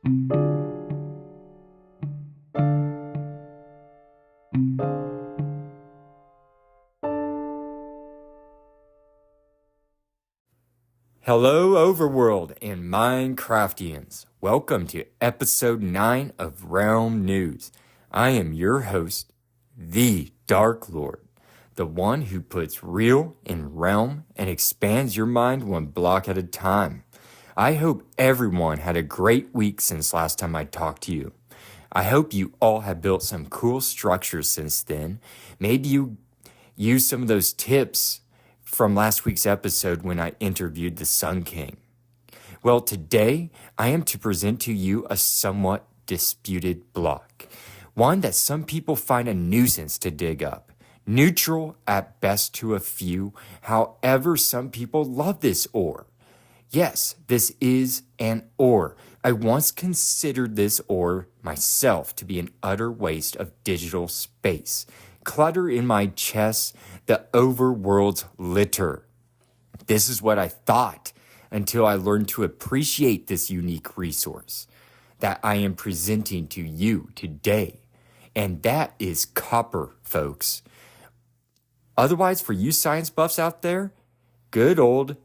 Hello Overworld and Minecraftians. Welcome to episode 9 of Realm News. I am your host, the Dark Lord, the one who puts real in realm and expands your mind one block at a time. I hope everyone had a great week since last time I talked to you. I hope you all have built some cool structures since then. Maybe you used some of those tips from last week's episode when I interviewed the Sun King. Well, today I am to present to you a somewhat disputed block, one that some people find a nuisance to dig up, neutral at best to a few. However, some people love this ore. Yes, this is an ore. I once considered this ore myself to be an utter waste of digital space. Clutter in my chest, the overworld's litter. This is what I thought until I learned to appreciate this unique resource that I am presenting to you today. And that is copper, folks. Otherwise, for you science buffs out there, good old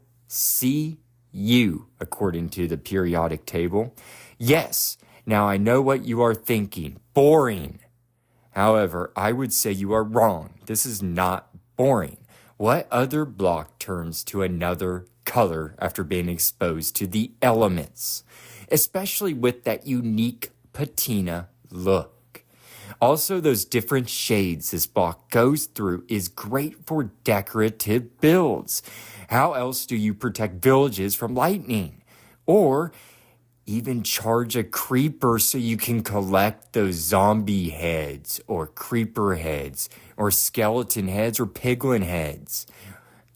Cu, according to the periodic table. Yes, now I know what you are thinking. Boring. However, I would say you are wrong. This is not boring. What other block turns to another color after being exposed to the elements, especially with that unique patina look? Also, those different shades this block goes through is great for decorative builds. How else do you protect villages from lightning? Or even charge a creeper so you can collect those zombie heads or creeper heads or skeleton heads or piglin heads.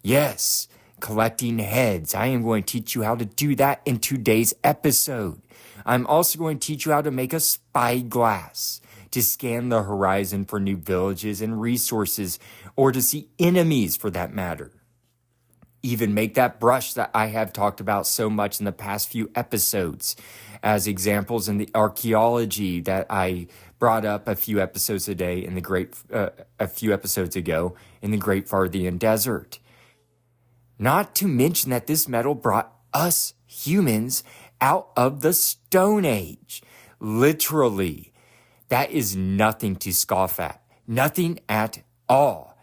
Yes, collecting heads. I am going to teach you how to do that in today's episode. I'm also going to teach you how to make a spyglass to scan the horizon for new villages and resources, or to see enemies for that matter. Even make that brush that I have talked about so much in the past few episodes as examples in the archaeology that I brought up a few episodes ago in the Great Farthian Desert. Not to mention that this metal brought us humans out of the Stone Age. Literally, that is nothing to scoff at. Nothing at all.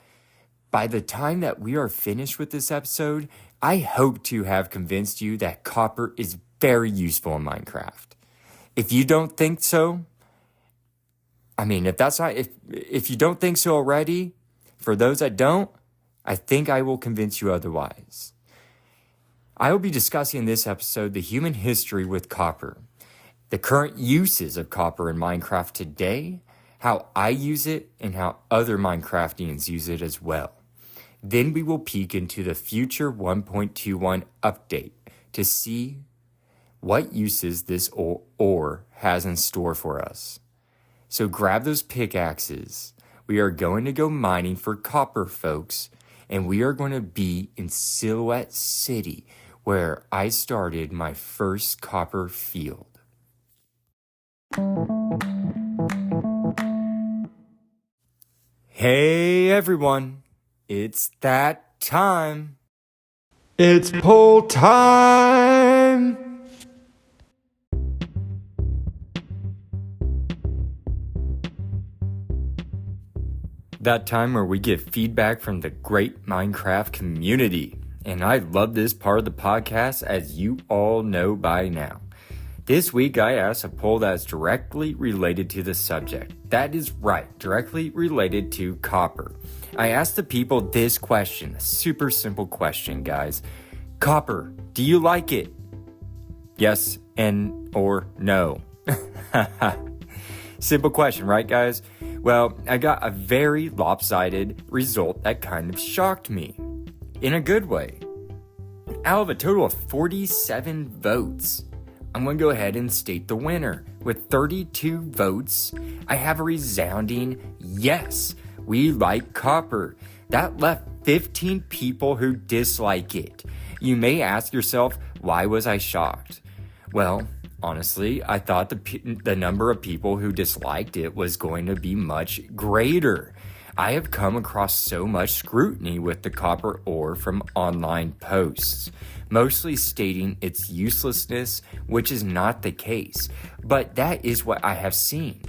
By the time that we are finished with this episode, I hope to have convinced you that copper is very useful in Minecraft. If you don't think so, if you don't think so already, for those that don't, I think I will convince you otherwise. I will be discussing in this episode the human history with copper, the current uses of copper in Minecraft today, how I use it, and how other Minecraftians use it as well. Then we will peek into the future 1.21 update to see what uses this ore has in store for us. So grab those pickaxes. We are going to go mining for copper, folks, and we are going to be in Silhouette City, where I started my first copper field. Hey everyone! It's that time. It's poll time. That time where we get feedback from the great Minecraft community. And I love this part of the podcast, as you all know by now. This week, I asked a poll that's directly related to the subject. That is right, directly related to copper. I asked the people this question, a super simple question, guys. Copper, do you like it? Yes and or no. Simple question, right, guys? Well, I got a very lopsided result that kind of shocked me. In a good way. Out of a total of 47 votes, I'm going to go ahead and state the winner. With 32 votes, I have a resounding yes. We like copper. That left 15 people who dislike it. You may ask yourself, why was I shocked? Well, honestly, I thought the number of people who disliked it was going to be much greater. I have come across so much scrutiny with the copper ore from online posts, mostly stating its uselessness, which is not the case, but that is what I have seen.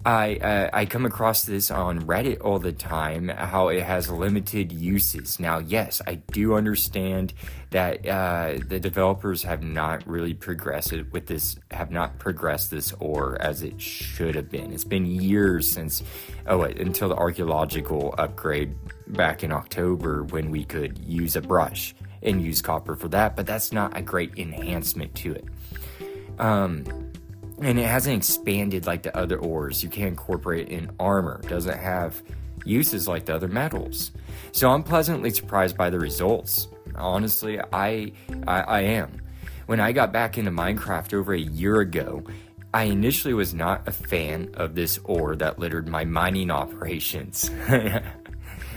I come across this on Reddit all the time, how it has limited uses. Now, yes, I do understand that the developers have not really progressed this ore as it should have been. It's been years since, until the archaeological upgrade back in October when we could use a brush and use copper for that, but that's not a great enhancement to it. And it hasn't expanded like the other ores. You can't incorporate it in armor. It doesn't have uses like the other metals. So I'm pleasantly surprised by the results. Honestly, I am. When I got back into Minecraft over a year ago, I initially was not a fan of this ore that littered my mining operations.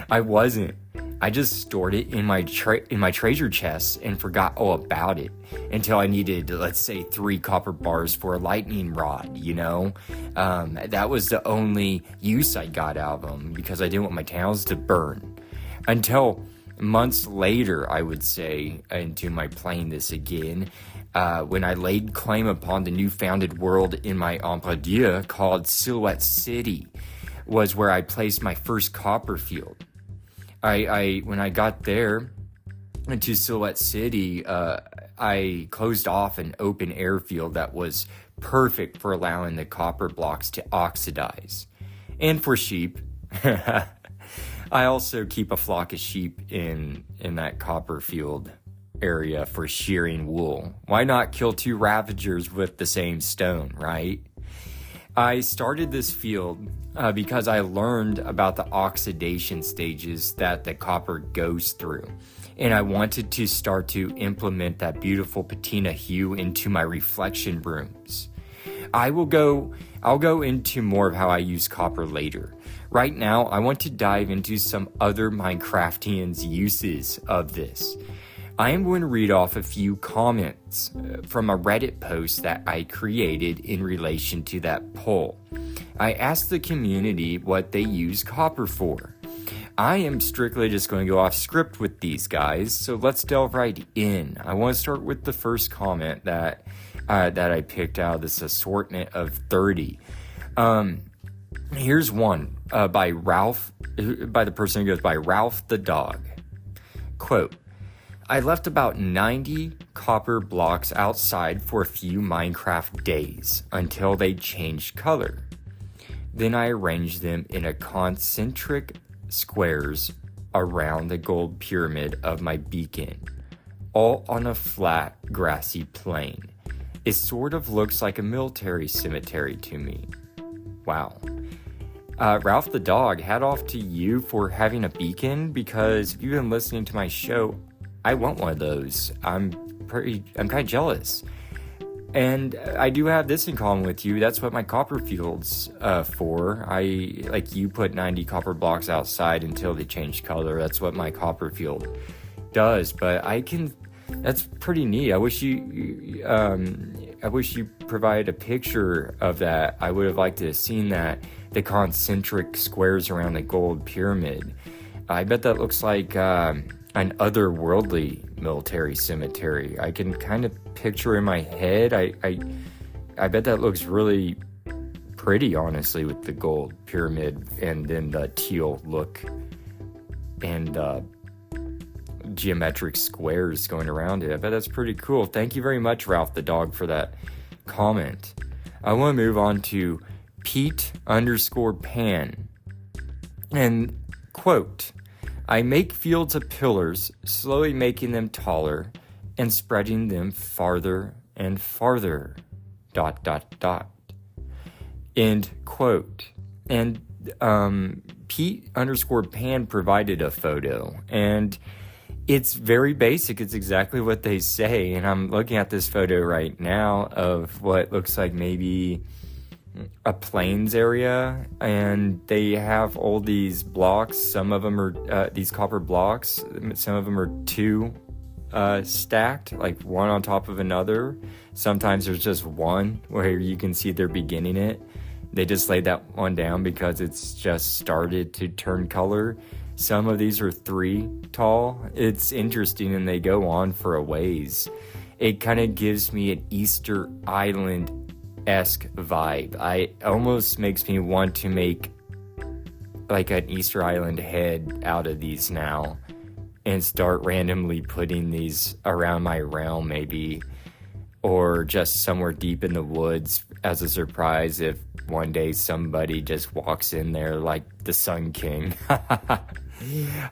I wasn't. I just stored it in my treasure chest and forgot all about it until I needed, let's say, 3 copper bars for a lightning rod, you know? That was the only use I got out of them because I didn't want my towns to burn. Until months later, I would say, into my playing this again, when I laid claim upon the new founded world in my empire called Silhouette City, was where I placed my first copper field. When I got there into Silhouette City, I closed off an open airfield that was perfect for allowing the copper blocks to oxidize. And for sheep. I also keep a flock of sheep in that copper field area for shearing wool. Why not kill 2 ravagers with the same stone, right? I started this field because I learned about the oxidation stages that the copper goes through, and I wanted to start to implement that beautiful patina hue into my reflection rooms. I'll go into more of how I use copper later. Right now, I want to dive into some other Minecraftians' uses of this. I am going to read off a few comments from a Reddit post that I created in relation to that poll. I asked the community what they use copper for. I am strictly just going to go off script with these guys, so let's delve right in. I want to start with the first comment that I picked out of this assortment of 30. Here's one by the person who goes by Ralph the Dog. Quote, I left about 90 copper blocks outside for a few Minecraft days until they changed color. Then I arranged them in a concentric squares around the gold pyramid of my beacon, all on a flat, grassy plain. It sort of looks like a military cemetery to me. Wow. Ralph the Dog, hat off to you for having a beacon, because if you've been listening to my show, I want one of those. I'm kind of jealous. And I do have this in common with you. That's what my copper field's for. You put 90 copper blocks outside until they change color. That's what my copper field does. But that's pretty neat. I wish you provided a picture of that. I would have liked to have seen that, the concentric squares around the gold pyramid. I bet that looks like an otherworldly military cemetery. I can kind of picture in my head. I bet that looks really pretty, honestly, with the gold pyramid and then the teal look and geometric squares going around it. I bet that's pretty cool. Thank you very much, Ralph the Dog, for that comment. I want to move on to Pete_Pan. And quote, I make fields of pillars, slowly making them taller and spreading them farther and farther. ... End quote. And Pete_Pan provided a photo, and it's very basic. It's exactly what they say. And I'm looking at this photo right now of what looks like maybe a plains area, and they have all these blocks. Some of them are these copper blocks. Some of them are 2 stacked, like one on top of another. Sometimes there's just one where you can see they're beginning it. They just laid that one down because it's just started to turn color. Some of these are 3 tall. It's interesting, and they go on for a ways. It kind of gives me an Easter Island-esque vibe. It almost makes me want to make like an Easter Island head out of these now and start randomly putting these around my realm, maybe, or just somewhere deep in the woods as a surprise if one day somebody just walks in there like the Sun King.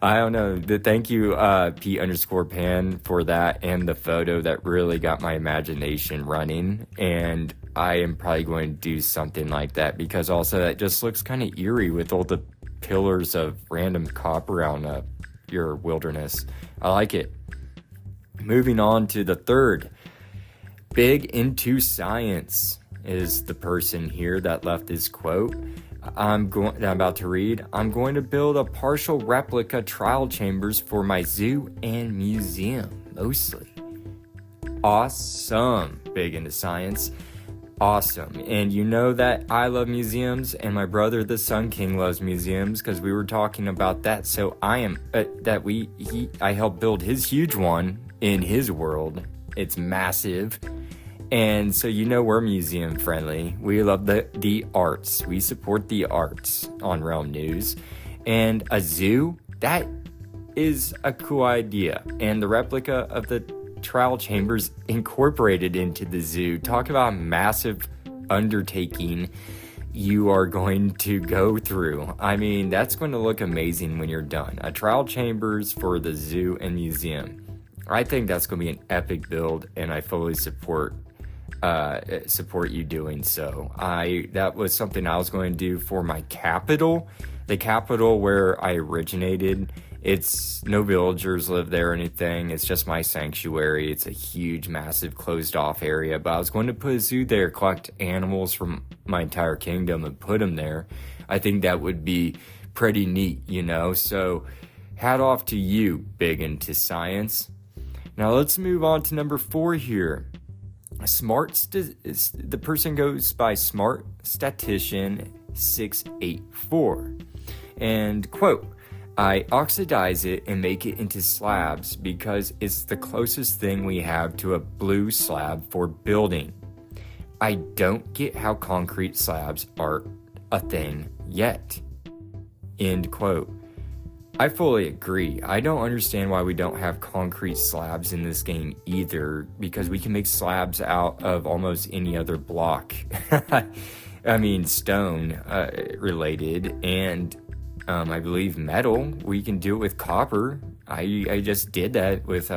I don't know. Thank you, P_Pan, for that and the photo that really got my imagination running. And I am probably going to do something like that because also that just looks kind of eerie with all the pillars of random copper on your wilderness. I like it. Moving on to the third. Big into science is the person here that left this quote. I'm about to read. I'm going to build a partial replica trial chambers for my zoo and museum, mostly. Awesome. Big into science. Awesome. And you know that I love museums, and my brother, the Sun King, loves museums because we were talking about that. So I helped build his huge one in his world. It's massive. And so we're museum friendly. We love the arts. We support the arts on Realm News. And a zoo, that is a cool idea. And the replica of the trial chambers incorporated into the zoo. Talk about a massive undertaking you are going to go through. I mean, that's going to look amazing when you're done. A trial chambers for the zoo and museum. I think that's going to be an epic build, and I fully support you doing so. That was something I was going to do for my capital, the capital where I originated. It's no villagers live there or anything. It's just my sanctuary. It's a huge, massive, closed off area. But I was going to put a zoo there, collect animals from my entire kingdom and put them there. I think that would be pretty neat, So hat off to you, big into science. Now let's move on to number 4 here. The person goes by Smart Statistician 684. And quote, I oxidize it and make it into slabs because it's the closest thing we have to a blue slab for building. I don't get how concrete slabs are a thing yet. End quote. I fully agree. I don't understand why we don't have concrete slabs in this game either, because we can make slabs out of almost any other block. I mean, stone related, and I believe metal. We can do it with copper. I just did that with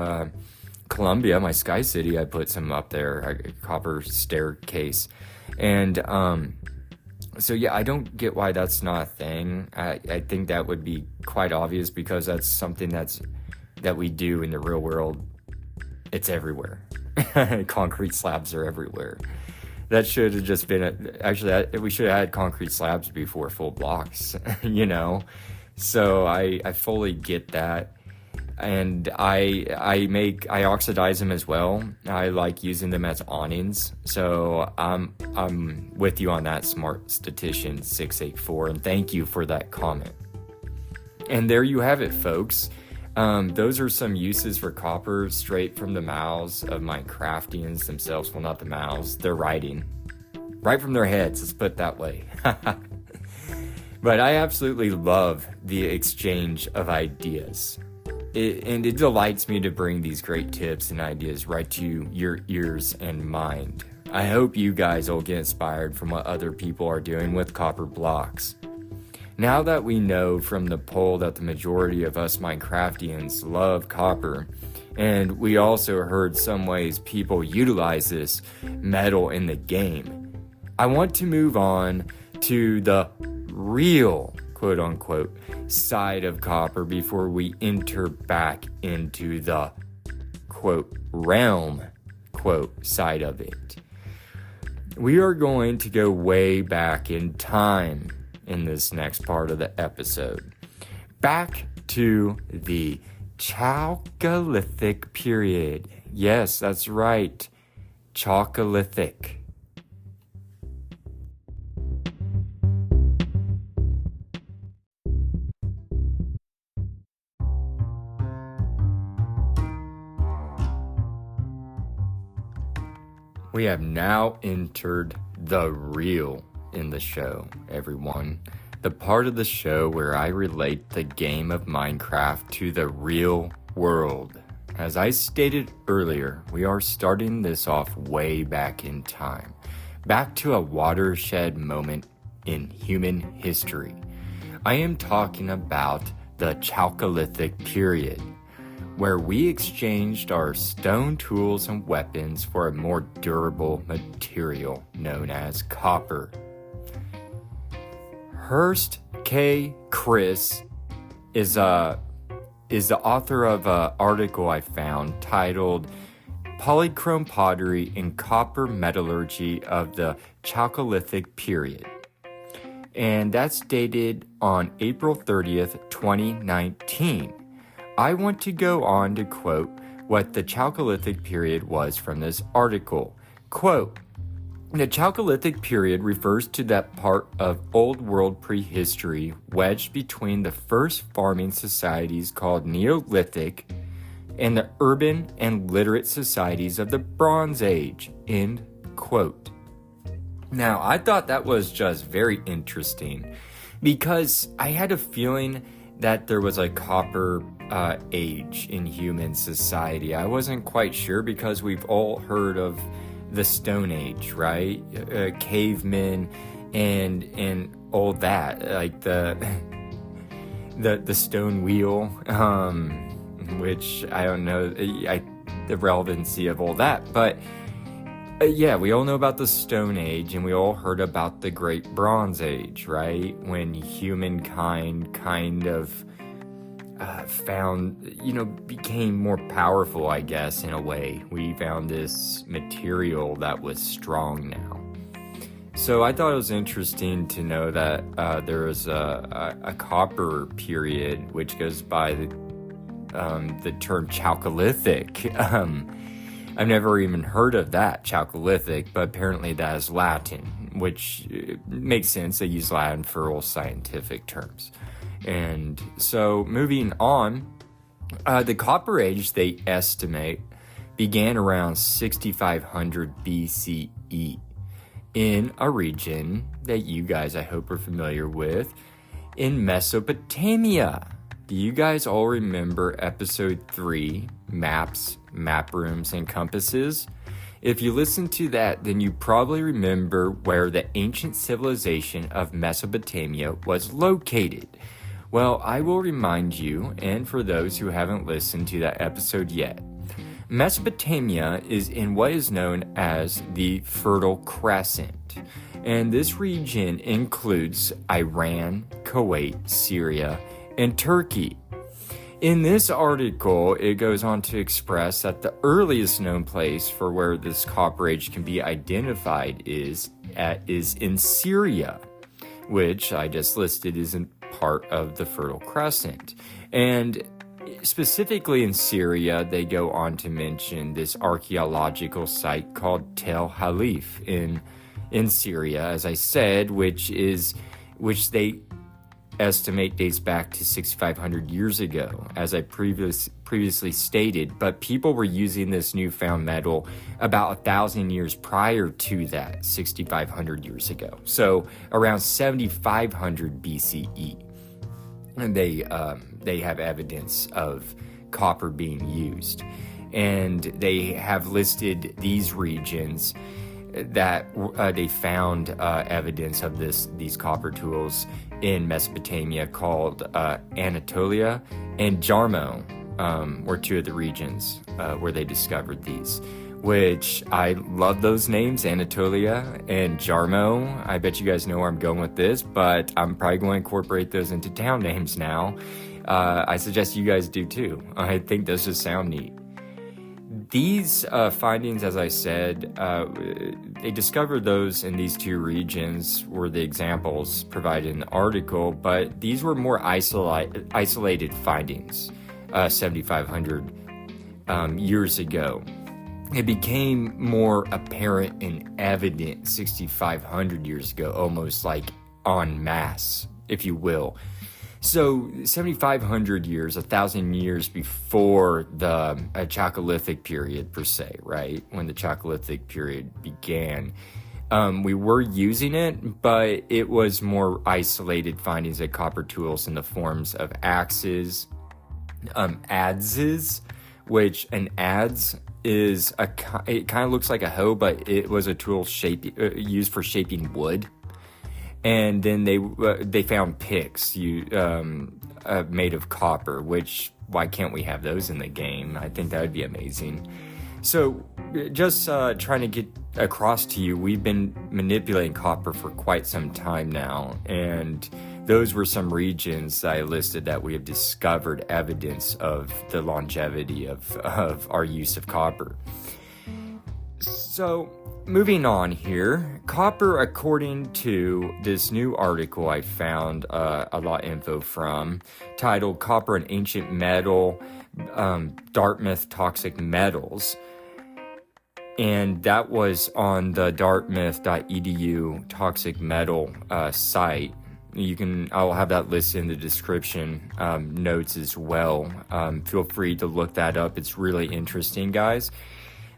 Columbia, my Sky City. I put some up there, a copper staircase. And so yeah, I don't get why that's not a thing. I think that would be quite obvious because that's something that we do in the real world. It's everywhere. Concrete slabs are everywhere. That should have just been we should have had concrete slabs before full blocks, So I fully get that. And I oxidize them as well. I like using them as awnings. So I'm with you on that, Smart Statistician 684, and thank you for that comment. And there you have it, folks. Those are some uses for copper straight from the mouths of my craftians themselves. Well, not the mouths, they're writing. Right from their heads, let's put it that way. But I absolutely love the exchange of ideas. It delights me to bring these great tips and ideas right to your ears and mind. I hope you guys will get inspired from what other people are doing with copper blocks. Now that we know from the poll that the majority of us Minecraftians love copper, and we also heard some ways people utilize this metal in the game, I want to move on to the real quote-unquote side of copper before we enter back into the quote realm quote side of it. We are going to go way back in time in this next part of the episode, back to the Chalcolithic Period. Yes, that's right. Chalcolithic. We have now entered the real in the show, everyone. The part of the show where I relate the game of Minecraft to the real world. As I stated earlier, we are starting this off way back in time. Back to a watershed moment in human history. I am talking about the Chalcolithic Period, where we exchanged our stone tools and weapons for a more durable material known as copper. Hurst K. Chris is the author of an article I found titled Polychrome Pottery and Copper Metallurgy of the Chalcolithic Period. And that's dated on April 30th, 2019. I want to go on to quote what the Chalcolithic Period was from this article. Quote, the Chalcolithic Period refers to that part of Old World prehistory wedged between the first farming societies called Neolithic and the urban and literate societies of the Bronze Age. End quote. Now, I thought that was just very interesting because I had a feeling that there was a copper age in human society. I wasn't quite sure because we've all heard of the Stone Age, right? Cavemen and all that, like the stone wheel, which I don't know the relevancy of all that, but yeah, we all know about the Stone Age, and we all heard about the Great Bronze Age, right? When humankind kind of became more powerful, I guess, in a way. We found this material that was strong now. So I thought it was interesting to know that there was a copper period, which goes by the term Chalcolithic. I've never even heard of that, Chalcolithic, but apparently that is Latin, which makes sense. They use Latin for all scientific terms. And so moving on, the Copper Age, they estimate, began around 6500 BCE in a region that you guys, I hope, are familiar with, in Mesopotamia. Do you guys all remember episode 3, Maps, Map Rooms, and Compasses? If you listen to that, then you probably remember where the ancient civilization of Mesopotamia was located. Well, I will remind you, and for those who haven't listened to that episode yet, Mesopotamia is in what is known as the Fertile Crescent, and this region includes Iran, Kuwait, Syria, and Turkey. In this article, it goes on to express that the earliest known place for where this Copper Age can be identified is in Syria, which I just listed is in part of the Fertile Crescent. And specifically in Syria, they go on to mention this archaeological site called Tel Halif in Syria, as I said, which they estimate dates back to 6,500 years ago, as I previously stated, but people were using this newfound metal about 1,000 years prior to that, 6,500 years ago. So around 7,500 BCE, and they have evidence of copper being used. And they have listed these regions that they found evidence of these copper tools in Mesopotamia called Anatolia and Jarmo were two of the regions where they discovered these, which I love those names, Anatolia and Jarmo. I bet you guys know where I'm going with this, but I'm probably going to incorporate those into town names now. I suggest you guys do too. I think those just sound neat. These findings, as I said, they discovered those in these two regions were the examples provided in the article, but these were more isolated findings. 7,500 years ago. It became more apparent and evident 6,500 years ago, almost like en masse, if you will. So 7,500 years, 1,000 years before the Chalcolithic period per se, right? When the Chalcolithic period began, we were using it, but it was more isolated findings of copper tools in the forms of axes, adzes, which an adze is it kind of looks like a hoe, but it was a tool used for shaping wood. And then they found picks made of copper, which why can't we have those in the game? I think that would be amazing. So just trying to get across to you, we've been manipulating copper for quite some time now, and those were some regions that I listed that we have discovered evidence of the longevity of our use of copper. So moving on here, copper, according to this new article I found a lot of info from, titled Copper, an Ancient Metal, Dartmouth Toxic Metals. And that was on the Dartmouth.edu toxic metal site. I'll have that listed in the description notes as well. Feel free to look that up. It's really interesting, guys.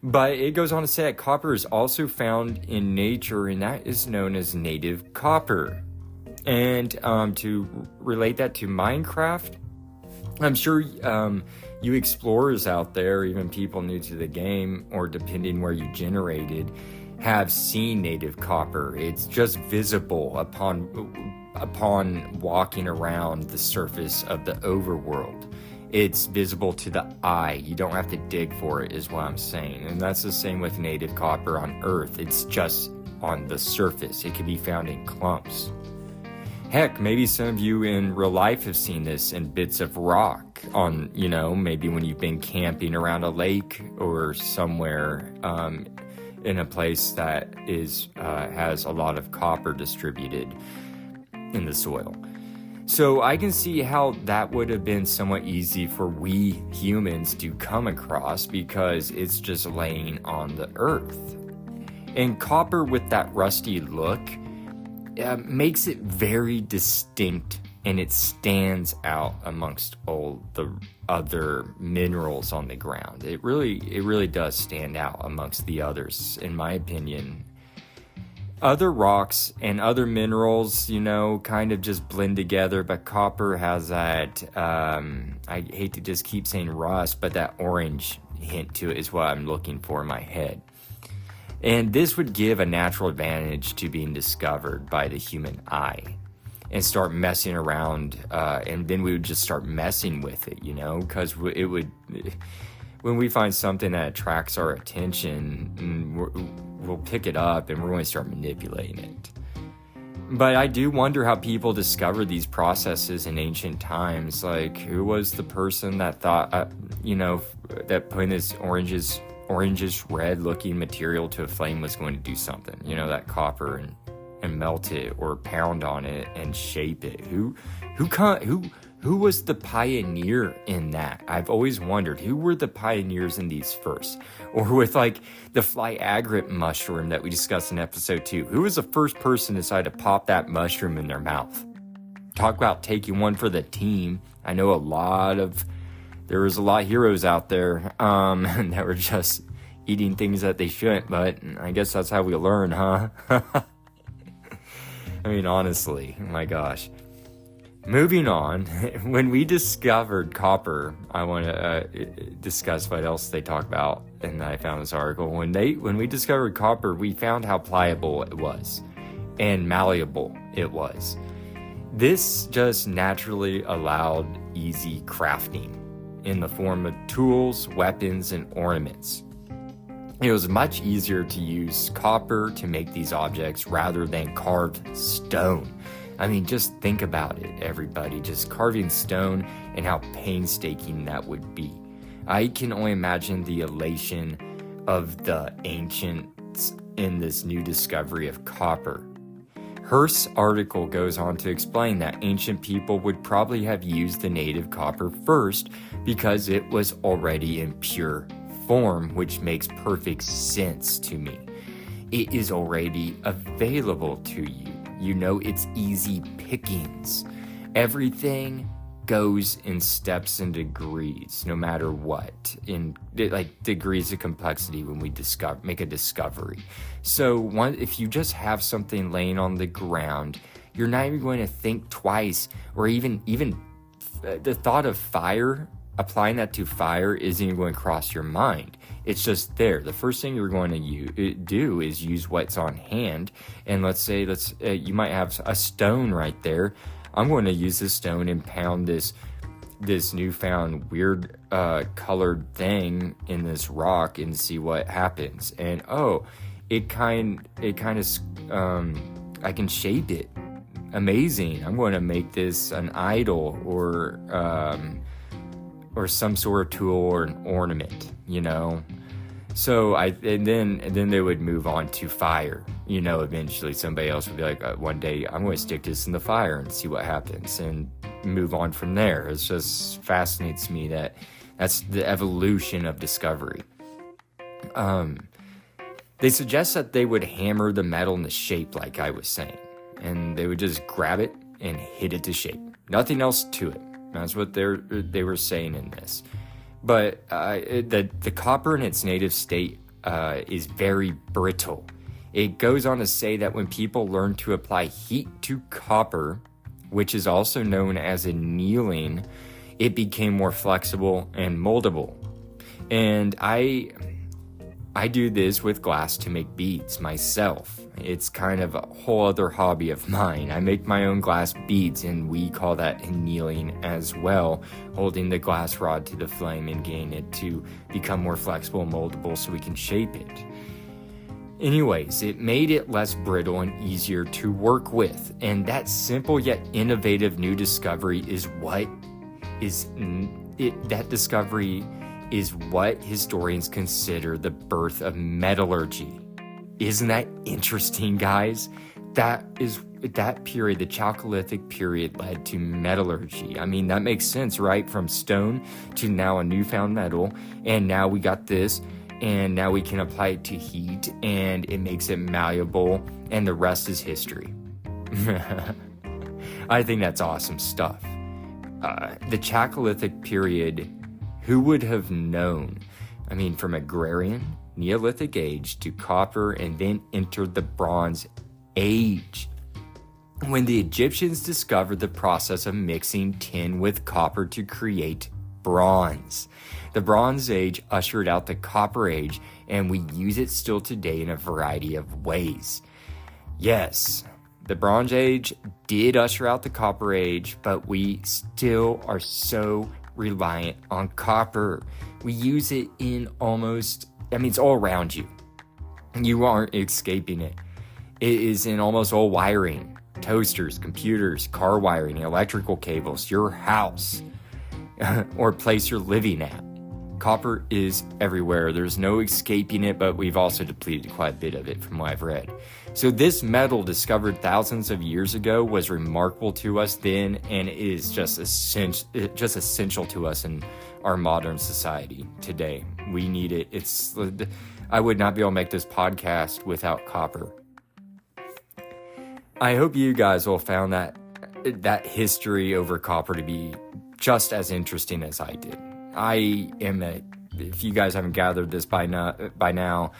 But it goes on to say that copper is also found in nature, and that is known as native copper. And to relate that to Minecraft, I'm sure you explorers out there, even people new to the game, or depending where you generated, have seen native copper. It's just visible upon walking around the surface of the overworld. It's visible to the eye. You don't have to dig for it, is what I'm saying. And that's the same with native copper on Earth. It's just on the surface. It can be found in clumps. Heck, maybe some of you in real life have seen this in bits of rock on, maybe when you've been camping around a lake or somewhere in a place that has a lot of copper distributed in the soil. So I can see how that would have been somewhat easy for we humans to come across, because it's just laying on the earth. And copper with that rusty look makes it very distinct, and it stands out amongst all the other minerals on the ground. It really does stand out amongst the others, in my opinion. Other rocks and other minerals, kind of just blend together, but copper has that, I hate to just keep saying rust, but that orange hint to it is what I'm looking for in my head. And this would give a natural advantage to being discovered by the human eye and start messing around, and then we would just start messing with it, because it would... When we find something that attracts our attention, we'll pick it up and we're going to start manipulating it. But I do wonder how people discovered these processes in ancient times. Like, who was the person that thought, that putting this orangish red looking material to a flame was going to do something? That copper and melt it or pound on it and shape it. Who was the pioneer in that? I've always wondered, who were the pioneers in these first? Or with like the fly agate mushroom that we discussed in episode 2. Who was the first person to decide to pop that mushroom in their mouth? Talk about taking one for the team. I know there was a lot of heroes out there that were just eating things that they shouldn't, but I guess that's how we learn, huh? I mean, honestly, my gosh. Moving on, when we discovered copper, I want to discuss what else they talk about, and I found this article. When we discovered copper, we found how pliable it was and malleable it was. This just naturally allowed easy crafting in the form of tools, weapons, and ornaments. It was much easier to use copper to make these objects rather than carved stone. I mean, just think about it, everybody. Just carving stone and how painstaking that would be. I can only imagine the elation of the ancients in this new discovery of copper. Hearst's article goes on to explain that ancient people would probably have used the native copper first because it was already in pure form, which makes perfect sense to me. It is already available to you. You know, it's easy pickings. Everything goes in steps and degrees, no matter what, in like degrees of complexity when we make a discovery. So if you just have something laying on the ground, you're not even going to think twice, or even the thought of fire, applying that to fire isn't even going to cross your mind. It's just there. The first thing you're going to do is use what's on hand. And let's say you might have a stone right there. I'm going to use this stone and pound this newfound weird colored thing in this rock and see what happens. And I can shape it. Amazing. I'm going to make this an idol or some sort of tool or an ornament, you know. So and then they would move on to fire. You know, eventually somebody else would be like, one day I'm going to stick this in the fire and see what happens, and move on from there. It just fascinates me that that's the evolution of discovery. They suggest that they would hammer the metal into shape, like I was saying, and they would just grab it and hit it to shape. Nothing else to it. That's what they were saying in this. But the copper in its native state is very brittle. It goes on to say that when people learn to apply heat to copper, which is also known as annealing, it became more flexible and moldable. And I do this with glass to make beads myself. It's kind of a whole other hobby of mine. I make my own glass beads, and we call that annealing as well, holding the glass rod to the flame and getting it to become more flexible and moldable so we can shape it. Anyways, it made it less brittle and easier to work with, and that simple yet innovative new discovery is what historians consider the birth of metallurgy. Isn't that interesting, guys? That period, the Chalcolithic period, led to metallurgy. I mean, that makes sense, right? From stone to now a newfound metal, and now we got this, and now we can apply it to heat, and it makes it malleable, and the rest is history. I think that's awesome stuff. The Chalcolithic period, who would have known? I mean, from agrarian, Neolithic age to copper, and then entered the Bronze Age, when the Egyptians discovered the process of mixing tin with copper to create bronze. The Bronze Age ushered out the Copper Age, and we use it still today in a variety of ways. Yes, the Bronze Age did usher out the Copper Age, but we still are so reliant on copper. We use it in it's all around you. You aren't escaping it. It is in almost all wiring. Toasters, computers, car wiring, electrical cables, your house, or place you're living at. Copper is everywhere. There's no escaping it, but we've also depleted quite a bit of it from what I've read. So this metal, discovered thousands of years ago, was remarkable to us then, and it is just essential to us in our modern society today. We need it. I would not be able to make this podcast without copper. I hope you guys will found that history over copper to be just as interesting as I did. If you guys haven't gathered this by now,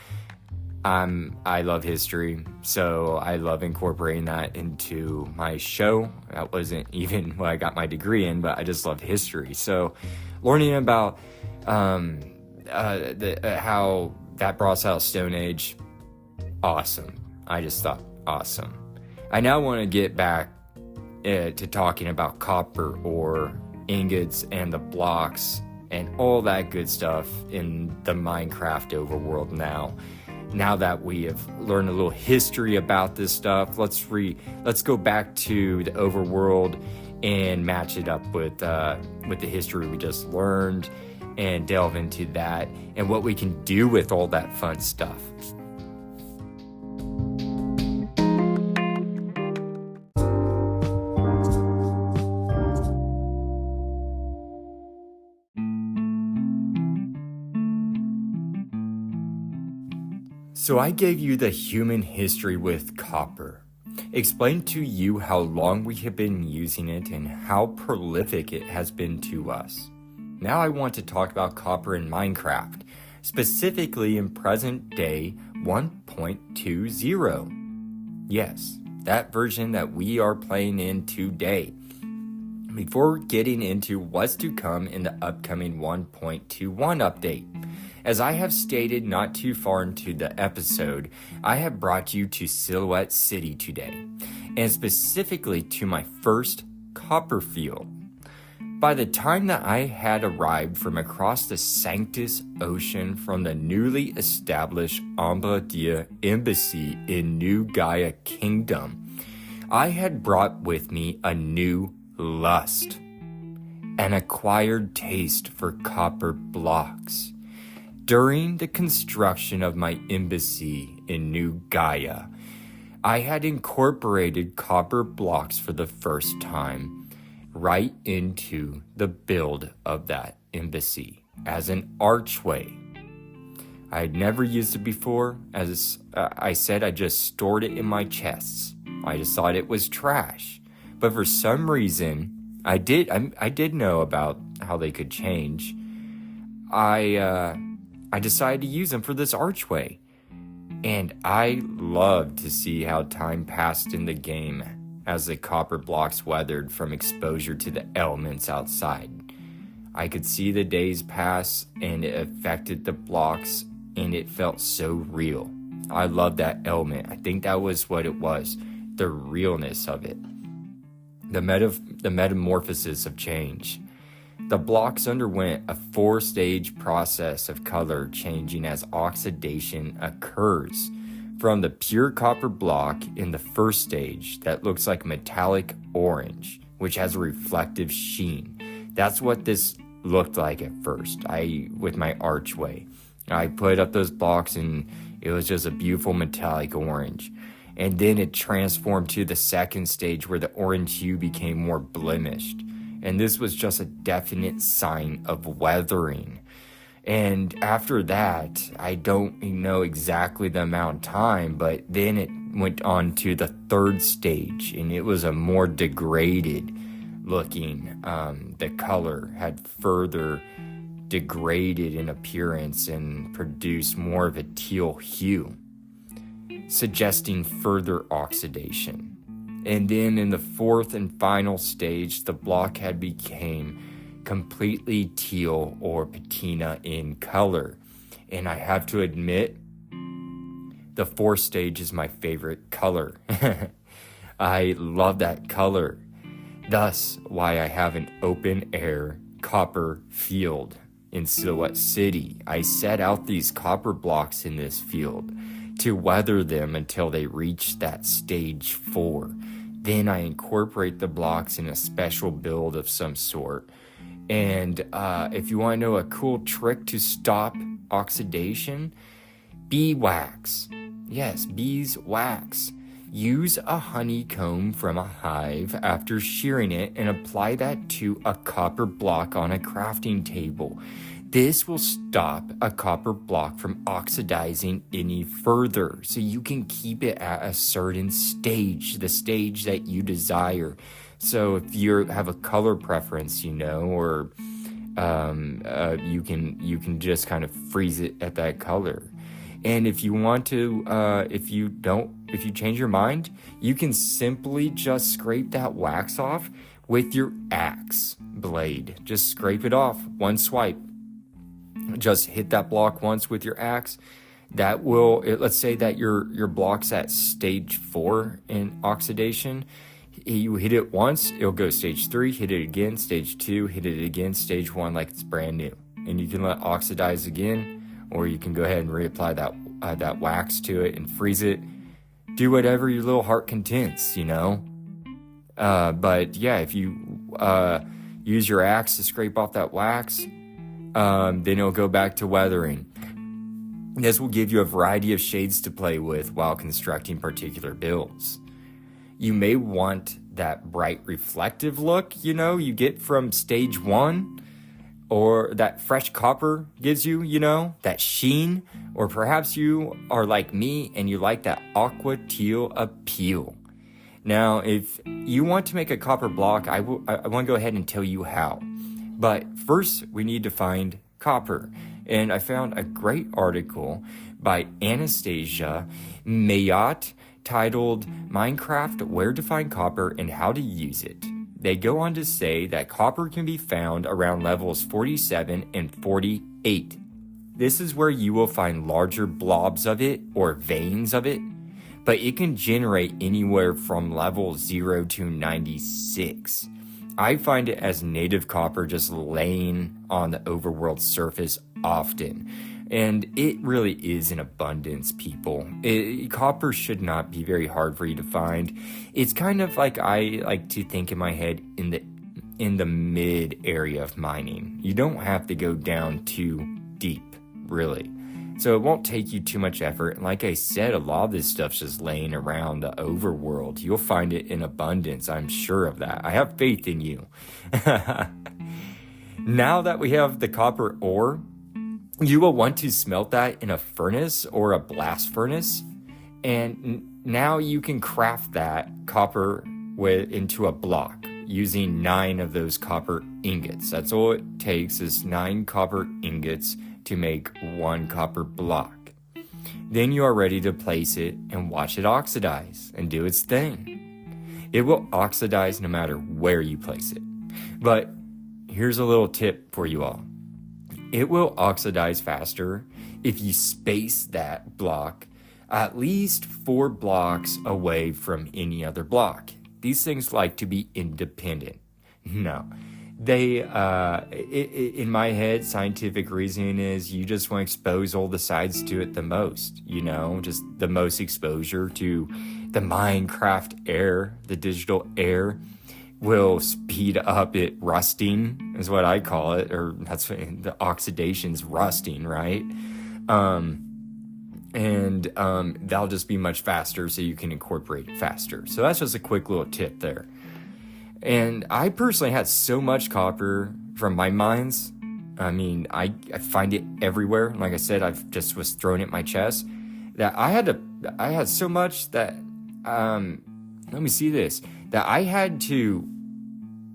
I love history, so I love incorporating that into my show. That wasn't even what I got my degree in, but I just love history. So learning about how that brought us out Stone Age, awesome. I just thought awesome. I now want to get back to talking about copper ore, ingots, and the blocks, and all that good stuff in the Minecraft overworld now. Now that we have learned a little history about this stuff, let's go back to the overworld and match it up with the history we just learned, and delve into that and what we can do with all that fun stuff. So I gave you the human history with copper, explained to you how long we have been using it and how prolific it has been to us. Now I want to talk about copper in Minecraft, specifically in present day 1.20. Yes, that version that we are playing in today. Before getting into what's to come in the upcoming 1.21 update, as I have stated not too far into the episode, I have brought you to Silhouette City today, and specifically to my first copper field. By the time that I had arrived from across the Sanctus Ocean from the newly established Amethyst embassy in New Gaia Kingdom, I had brought with me a new lust, an acquired taste for copper blocks. During the construction of my embassy in New Gaia, I had incorporated copper blocks for the first time right into the build of that embassy as an archway. I had never used it before. As I said, I just stored it in my chests. I just thought it was trash. But for some reason, I did know about how they could change. I decided to use them for this archway. And I loved to see how time passed in the game as the copper blocks weathered from exposure to the elements outside. I could see the days pass and it affected the blocks and it felt so real. I loved that element. I think that was what it was, the realness of it. The metamorphosis of change. The blocks underwent a 4-stage process of color changing as oxidation occurs. From the pure copper block in the first stage that looks like metallic orange, which has a reflective sheen. That's what this looked like at first. With my archway, I put up those blocks and it was just a beautiful metallic orange. And then it transformed to the second stage where the orange hue became more blemished. And this was just a definite sign of weathering. And after that, I don't know exactly the amount of time, but then it went on to the third stage, and it was a more degraded looking. The color had further degraded in appearance and produced more of a teal hue, suggesting further oxidation. And then in the fourth and final stage, the block had became completely teal or patina in color. And I have to admit, the fourth stage is my favorite color. I love that color. Thus, why I have an open air copper field in Silhouette City. I set out these copper blocks in this field to weather them until they reach that stage 4. Then I incorporate the blocks in a special build of some sort. And if you want to know a cool trick to stop oxidation, beeswax. Yes, beeswax. Use a honeycomb from a hive after shearing it and apply that to a copper block on a crafting table. This will stop a copper block from oxidizing any further, so you can keep it at a certain stage, the stage that you desire. So if you have a color preference, or you can just kind of freeze it at that color. And if you want to, if you change your mind, you can simply just scrape that wax off with your axe blade. Just scrape it off, one swipe. Just hit that block once with your axe. That will, let's say that your block's at stage 4 in oxidation. You hit it once, it'll go stage 3, hit it again, stage 2, hit it again, stage 1, like it's brand new. And you can let it oxidize again, or you can go ahead and reapply that wax to it and freeze it. Do whatever your little heart contents, But yeah, if you use your axe to scrape off that wax, then it'll go back to weathering. This will give you a variety of shades to play with while constructing particular builds. You may want that bright reflective look, you get from stage 1, or that fresh copper gives you, that sheen. Or perhaps you are like me and you like that aqua teal appeal. Now, if you want to make a copper block, I want to go ahead and tell you how. But first, we need to find copper. And I found a great article by Anastasia, Maillot, titled Minecraft, Where to Find Copper and How to Use It. They go on to say that copper can be found around levels 47 and 48. This is where you will find larger blobs of it or veins of it, but it can generate anywhere from level 0 to 96. I find it as native copper just laying on the overworld surface often. And it really is in abundance, people. Copper should not be very hard for you to find. It's kind of like I like to think in my head in the mid area of mining. You don't have to go down too deep, really. So it won't take you too much effort. And like I said, a lot of this stuff's just laying around the overworld. You'll find it in abundance. I'm sure of that. I have faith in you. Now that we have the copper ore, you will want to smelt that in a furnace or a blast furnace. And now you can craft that copper into a block using 9 of those copper ingots. That's all it takes is 9 copper ingots to make 1 copper block. Then you are ready to place it and watch it oxidize and do its thing. It will oxidize no matter where you place it. But here's a little tip for you all. It will oxidize faster if you space that block at least 4 blocks away from any other block. These things like to be independent. No, they, in my head, scientific reasoning is you just want to expose all the sides to it the most, just the most exposure to the Minecraft air, the digital air. Will speed up it rusting, is what I call it, or that's what, the oxidation's rusting, right? That'll just be much faster, so you can incorporate it faster. So that's just a quick little tip there. And I personally had so much copper from my mines. I mean, I find it everywhere. Like I said, I've just was throwing it in my chest. That I had so much that, let me see this. That I had to,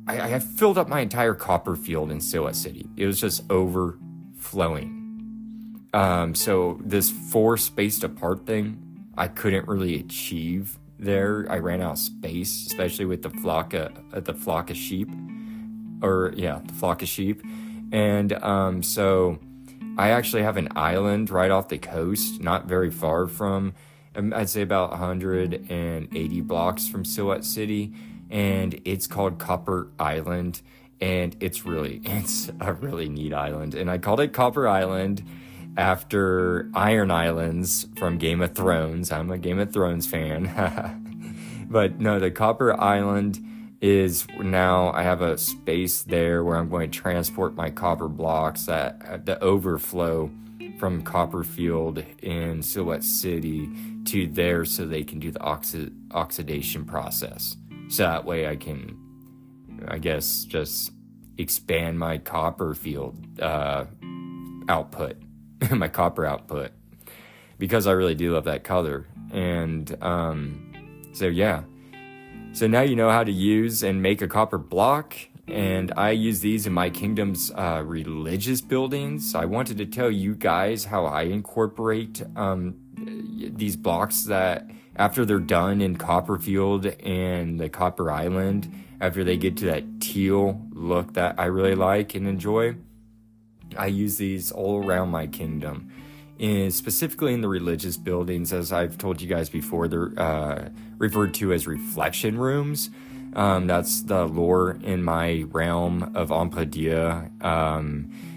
I had filled up my entire copper field in Silhouette City. It was just overflowing. So this 4 spaced apart thing, I couldn't really achieve there. I ran out of space, especially with the flock of sheep. The flock of sheep. And so I actually have an island right off the coast, not very far from, I'd say about 180 blocks from Silhouette City, and it's called Copper Island, and it's a really neat island, and I called it Copper Island after Iron Islands from Game of Thrones. I'm a Game of Thrones fan. But no, the Copper Island is now I have a space there where I'm going to transport my copper blocks that the overflow from Copperfield in Silhouette City to there so they can do the oxidation process. So that way I can, I guess, just expand my copper field output, my copper output, because I really do love that color. And so now you know how to use and make a copper block. And I use these in my kingdom's religious buildings. I wanted to tell you guys how I incorporate these blocks that after they're done in Copperfield and the Copper Island, after they get to that teal look that I really like and enjoy, I use these all around my kingdom. And specifically in the religious buildings, as I've told you guys before, they're referred to as reflection rooms. That's the lore in my realm of Amethyst.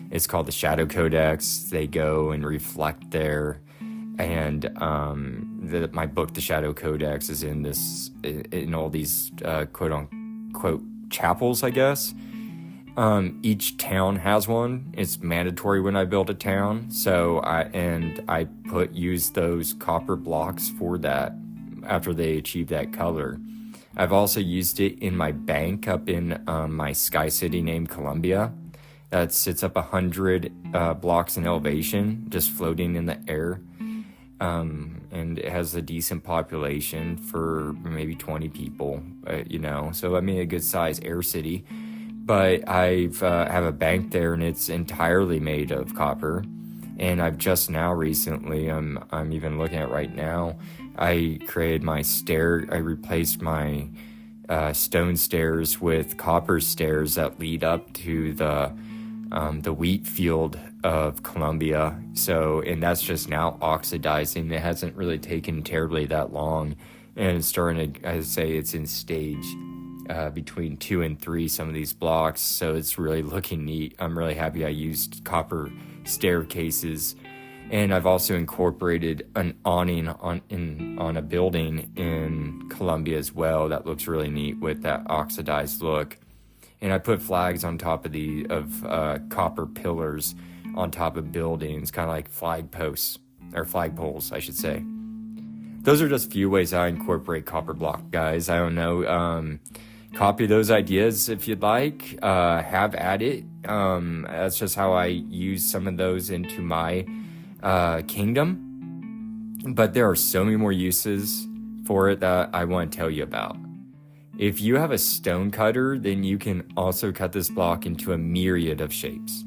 It's called the Shadow Codex. They go and reflect there. And my book, The Shadow Codex, is in all these quote unquote chapels, I guess. Each town has one. It's mandatory when I build a town. So I use those copper blocks for that after they achieve that color. I've also used it in my bank up in my sky city named Columbia. that sits up 100 blocks in elevation, just floating in the air. And it has a decent population for maybe 20 people, so I mean a good size air city. But I've have a bank there, and it's entirely made of copper. And I've just now recently, I'm even looking at right now, I created my I replaced my stone stairs with copper stairs that lead up to the wheat field of Colombia. So, and that's just now oxidizing. It hasn't really taken terribly that long, and it's starting to, I say, it's in stage between 2 and 3, some of these blocks. So it's really looking neat. I'm really happy I used copper staircases. And I've also incorporated an awning on a building in Colombia as well that looks really neat with that oxidized look. And I put flags on top of copper pillars on top of buildings, kind of like flag poles, I should say. Those are just a few ways I incorporate copper block, guys. I don't know. Copy those ideas if you'd like. Have at it. That's just how I use some of those into my kingdom. But there are so many more uses for it that I want to tell you about. If you have a stone cutter, then you can also cut this block into a myriad of shapes.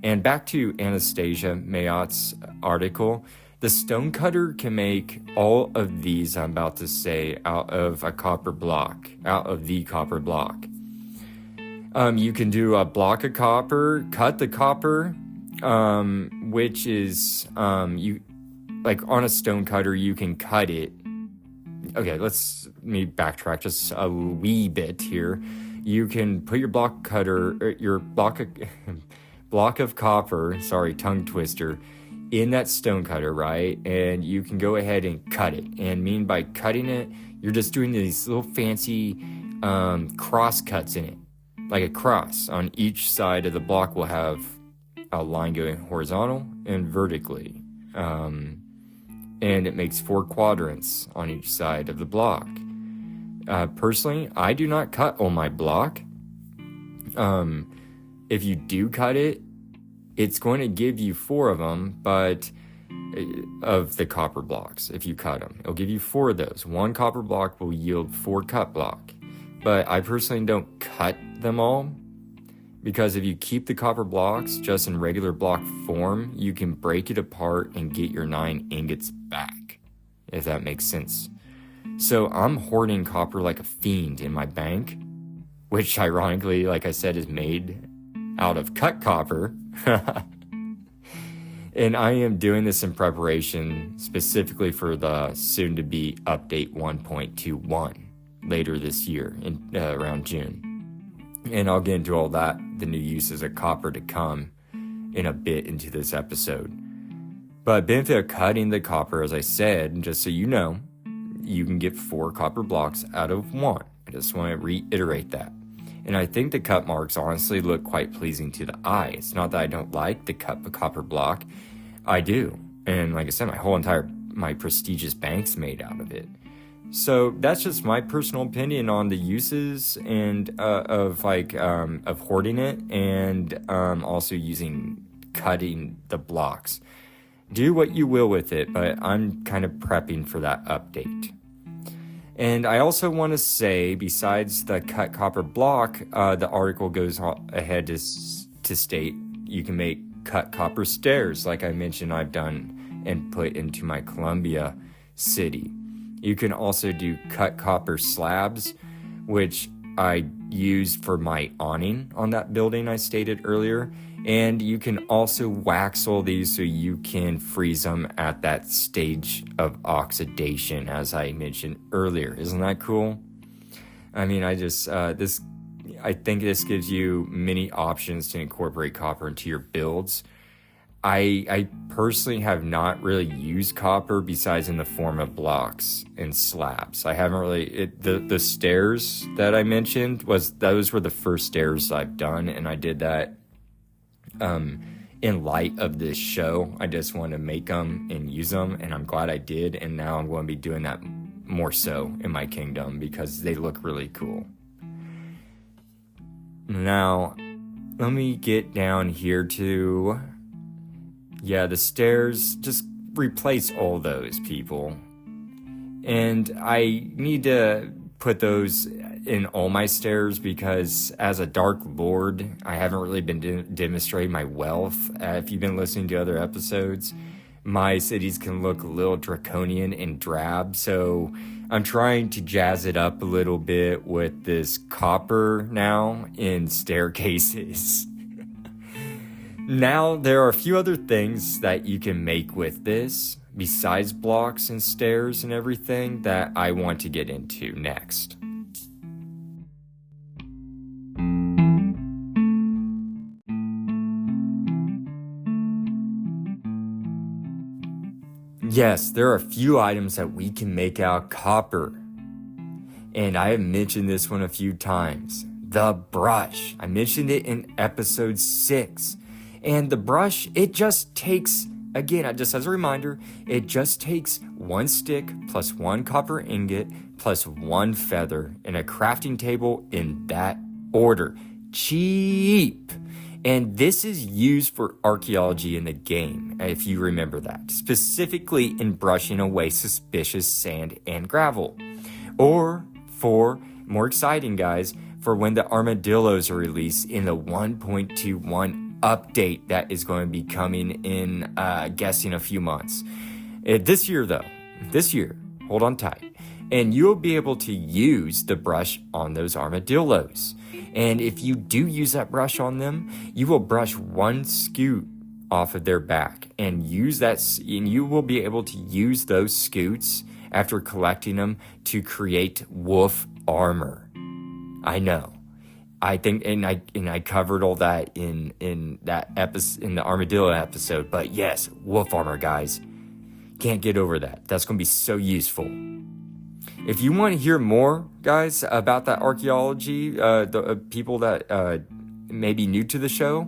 And back to Anastasia Maillot's article, the stone cutter can make all of these I'm about to say out of the copper block. You can do a block of copper, cut the copper, which is, you like on a stone cutter, you can cut it. Okay, let me backtrack just a wee bit here. You can put your block of copper, tongue twister, in that stone cutter, right? And you can go ahead and cut it. And by cutting it, you're just doing these little fancy cross cuts in it. Like a cross on each side of the block will have a line going horizontal and vertically. And it makes 4 quadrants on each side of the block. Personally, I do not cut on my block. If you do cut it, it's going to give you 4 of them, but of the copper blocks, if you cut them. It'll give you 4 of those. 1 copper block will yield 4 cut block. But I personally don't cut them all, because if you keep the copper blocks just in regular block form, you can break it apart and get your 9 ingots back, if that makes sense. So I'm hoarding copper like a fiend in my bank, which ironically, like I said, is made out of cut copper. And I am doing this in preparation specifically for the soon-to-be update 1.21 later this year, in around June. And I'll get into all that, the new uses of copper to come in a bit into this episode. But benefit of cutting the copper, as I said, just so you know, you can get 4 copper blocks out of 1. I just want to reiterate that. And I think the cut marks honestly look quite pleasing to the eye. It's not that I don't like the copper block. I do. And like I said, my prestigious bank's made out of it. So that's just my personal opinion on the uses and of hoarding it, and also cutting the blocks. Do what you will with it, but I'm kind of prepping for that update. And I also want to say, besides the cut copper block, the article goes ahead to state you can make cut copper stairs, like I mentioned I've done and put into my Columbia city. You can also do cut copper slabs, which I used for my awning on that building I stated earlier. And you can also waxel these so you can freeze them at that stage of oxidation, as I mentioned earlier. Isn't that cool? I mean, I think this gives you many options to incorporate copper into your builds. I personally have not really used copper besides in the form of blocks and slabs. I haven't really, the stairs that I mentioned, those were the first stairs I've done, and I did that in light of this show. I just want to make them and use them, and I'm glad I did, and now I'm going to be doing that more so in my kingdom because they look really cool. Now, let me get down here to... Yeah, the stairs, just replace all those, people. And I need to put those in all my stairs because as a Dark Lord, I haven't really been demonstrating my wealth. If you've been listening to other episodes, my cities can look a little draconian and drab, so I'm trying to jazz it up a little bit with this copper now in staircases. Now, there are a few other things that you can make with this, besides blocks and stairs and everything, that I want to get into next. Yes, there are a few items that we can make out of copper. And I have mentioned this one a few times. The brush. I mentioned it in episode 6. And the brush, it just takes, again, just as a reminder, it just takes 1 stick plus 1 copper ingot plus 1 feather and a crafting table in that order. Cheap! And this is used for archaeology in the game, if you remember that, specifically in brushing away suspicious sand and gravel. Or for, more exciting guys, for when the armadillos are released in the 1.21 update that is going to be coming in, guessing a few months. This year, hold on tight. And you'll be able to use the brush on those armadillos. And if you do use that brush on them, you will brush 1 scoot off of their back and use that, and you will be able to use those scoots after collecting them to create wolf armor. I know. I think, and I covered all that in that episode, in the armadillo episode. But yes, wolf armor, guys, can't get over that. That's going to be so useful. If you want to hear more, guys, about that archaeology, the people that may be new to the show,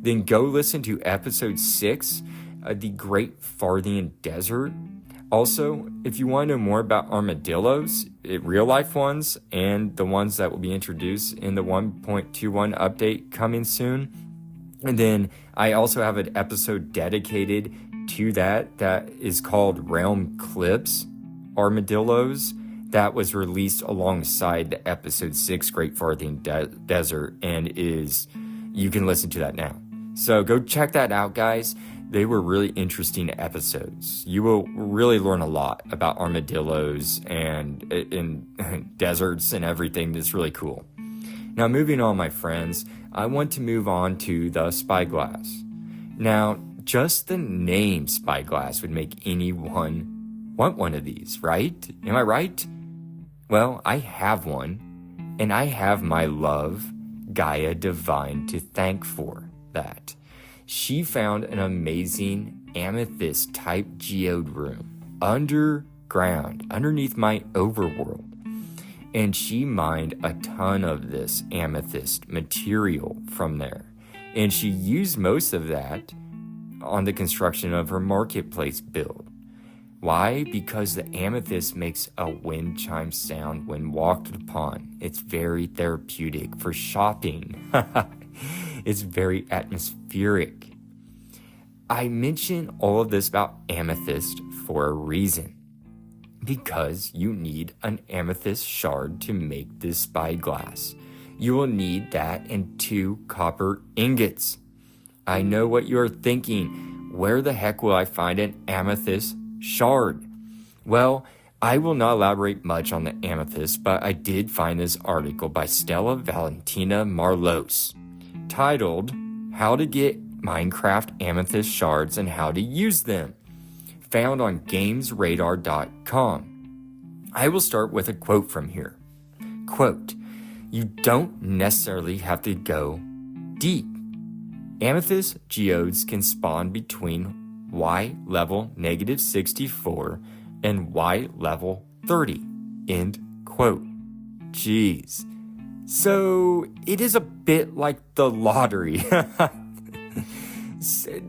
then go listen to episode 6, the Great Farthian Desert. Also, if you want to know more about armadillos, real life ones, and the ones that will be introduced in the 1.21 update coming soon, and then I also have an episode dedicated to that is called Realm Clips Armadillos, that was released alongside the episode 6 Great Farthian Desert, and you can listen to that now. So go check that out, guys. They were really interesting episodes. You will really learn a lot about armadillos and in deserts and everything. That's really cool. Now, moving on, my friends, I want to move on to the spyglass. Now, just the name spyglass would make anyone want one of these, right? Am I right? Well, I have one, and I have my love, Gaia Divine, to thank for that. She found an amazing amethyst type geode room underground, underneath my overworld. And she mined a ton of this amethyst material from there. And she used most of that on the construction of her marketplace build. Why? Because the amethyst makes a wind chime sound when walked upon. It's very therapeutic for shopping. It's very atmospheric. I mention all of this about amethyst for a reason. Because you need an amethyst shard to make this spyglass. You will need that and 2 copper ingots. I know what you are thinking. Where the heck will I find an amethyst shard? Well, I will not elaborate much on the amethyst, but I did find this article by Stella, Valentina, Marloes, titled, How to Get Minecraft Amethyst Shards and How to Use Them, found on Gamesradar.com. I will start with a quote from here. Quote, you don't necessarily have to go deep. Amethyst geodes can spawn between Y level negative 64 and Y level 30. End quote. Jeez. So it is a bit like the lottery.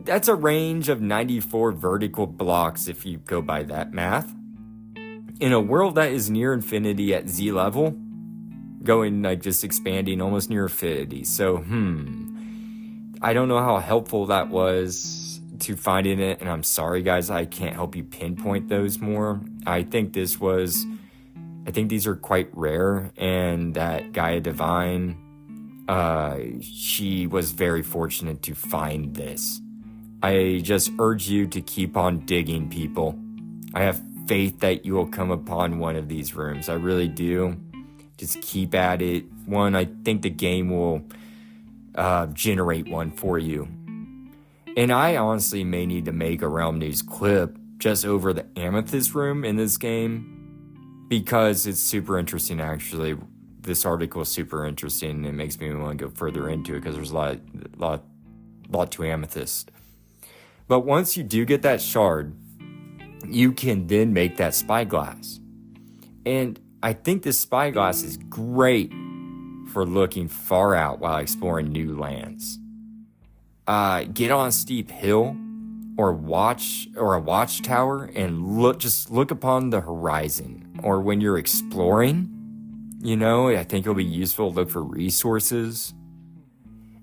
That's a range of 94 vertical blocks if you go by that math. In a world that is near infinity at Z level, going like just expanding almost near infinity. So, I don't know how helpful that was to finding it, and I'm sorry guys, I can't help you pinpoint those more. I think these are quite rare, and that Gaia Divine, she was very fortunate to find this. I just urge you to keep on digging, people. I have faith that you will come upon one of these rooms. I really do. Just keep at it. One, I think the game will generate one for you. And I honestly may need to make a Realm News clip just over the Amethyst room in this game, because it's super interesting, actually. This article is super interesting, and it makes me want to go further into it because there's a lot to Amethyst. But once you do get that shard, you can then make that spyglass. And I think this spyglass is great for looking far out while exploring new lands. Get on a steep hill or a watchtower and look upon the horizon. Or when you're exploring, I think it'll be useful to look for resources.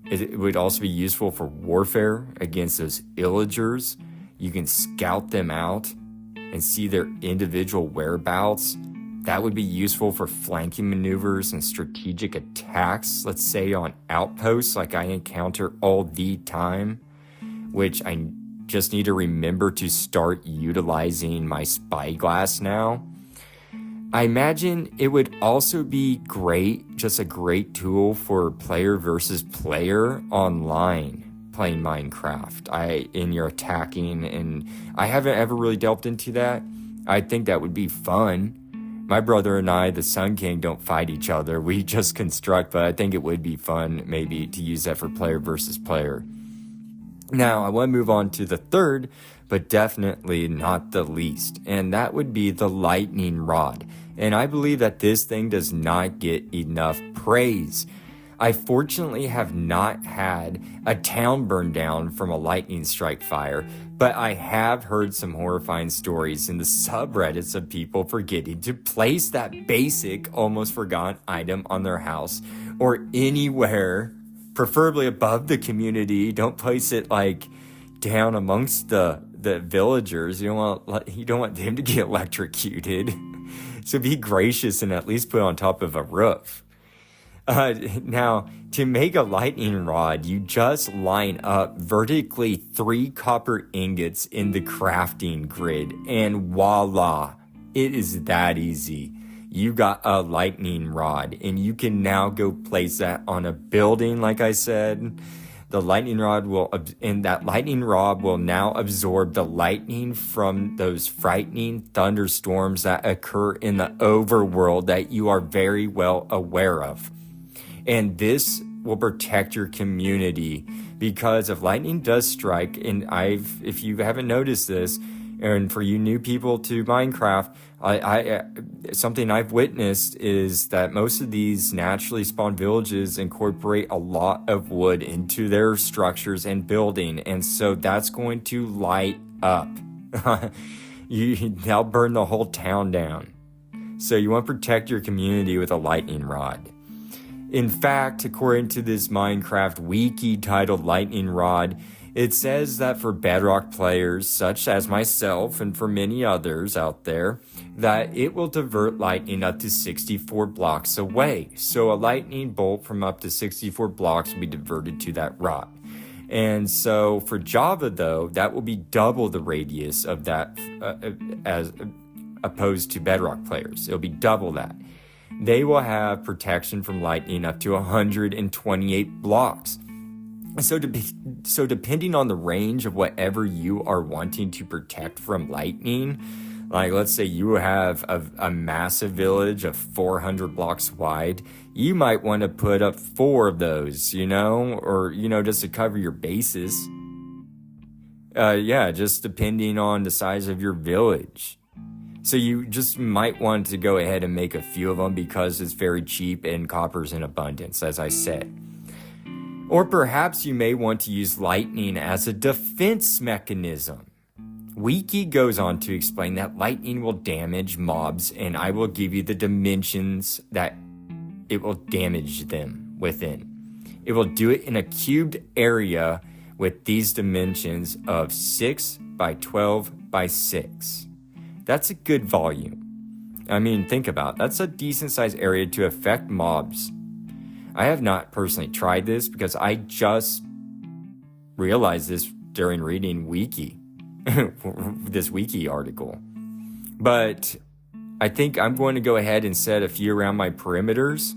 It would also be useful for warfare against those illagers. You can scout them out and see their individual whereabouts. That would be useful for flanking maneuvers and strategic attacks, let's say on outposts like I encounter all the time, which I just need to remember to start utilizing my spyglass now. I imagine it would also be just a great tool for player versus player online playing Minecraft. In your attacking, and I haven't ever really delved into that. I think that would be fun. My brother and I, the Sun King, don't fight each other. We just construct, but I think it would be fun maybe to use that for player versus player. Now, I want to move on to the third, but definitely not the least, and that would be the lightning rod. And I believe that this thing does not get enough praise. I fortunately have not had a town burn down from a lightning strike fire, but I have heard some horrifying stories in the subreddits of people forgetting to place that basic, almost forgotten item on their house or anywhere, preferably above the community. Don't place it down amongst the villagers. You don't want them to get electrocuted. So be gracious and at least put it on top of a roof. Now, to make a lightning rod, you just line up vertically 3 copper ingots in the crafting grid, and voila, it is that easy. You got a lightning rod, and you can now go place that on a building, like I said. The lightning rod will now absorb the lightning from those frightening thunderstorms that occur in the overworld that you are very well aware of. And this will protect your community, because if lightning does strike, and if you haven't noticed this, and for you new people to Minecraft, something I've witnessed is that most of these naturally spawned villages incorporate a lot of wood into their structures and building, and so that's going to light up. They'll burn the whole town down. So you want to protect your community with a lightning rod. In fact, according to this Minecraft wiki titled Lightning Rod, it says that for Bedrock players, such as myself and for many others out there, that it will divert lightning up to 64 blocks away. So a lightning bolt from up to 64 blocks will be diverted to that rod. And so for Java, though, that will be double the radius of that as opposed to Bedrock players. It'll be double that. They will have protection from lightning up to 128 blocks. So depending on the range of whatever you are wanting to protect from lightning, like let's say you have a massive village of 400 blocks wide, you might want to put up 4 of those, or, just to cover your bases. Just depending on the size of your village. So you just might want to go ahead and make a few of them because it's very cheap and copper's in abundance, as I said. Or perhaps you may want to use lightning as a defense mechanism. Wiki goes on to explain that lightning will damage mobs, and I will give you the dimensions that it will damage them within. It will do it in a cubed area with these dimensions of 6 by 12 by 6. That's a good volume. I mean, think about it. That's a decent sized area to affect mobs. I have not personally tried this because I just realized this during reading this wiki article. But I think I'm going to go ahead and set a few around my perimeters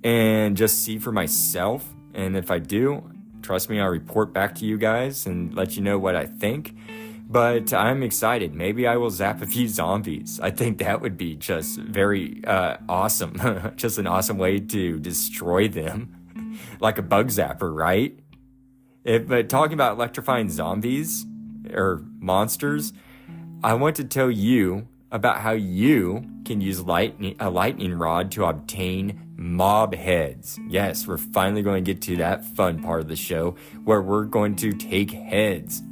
and just see for myself. And if I do, trust me, I'll report back to you guys and let you know what I think. But I'm excited. Maybe I will zap a few zombies. I think that would be just very awesome. Just an awesome way to destroy them. Like a bug zapper, right? But talking about electrifying zombies or monsters, I want to tell you about how you can use a lightning rod to obtain mob heads. Yes, we're finally going to get to that fun part of the show where we're going to take heads.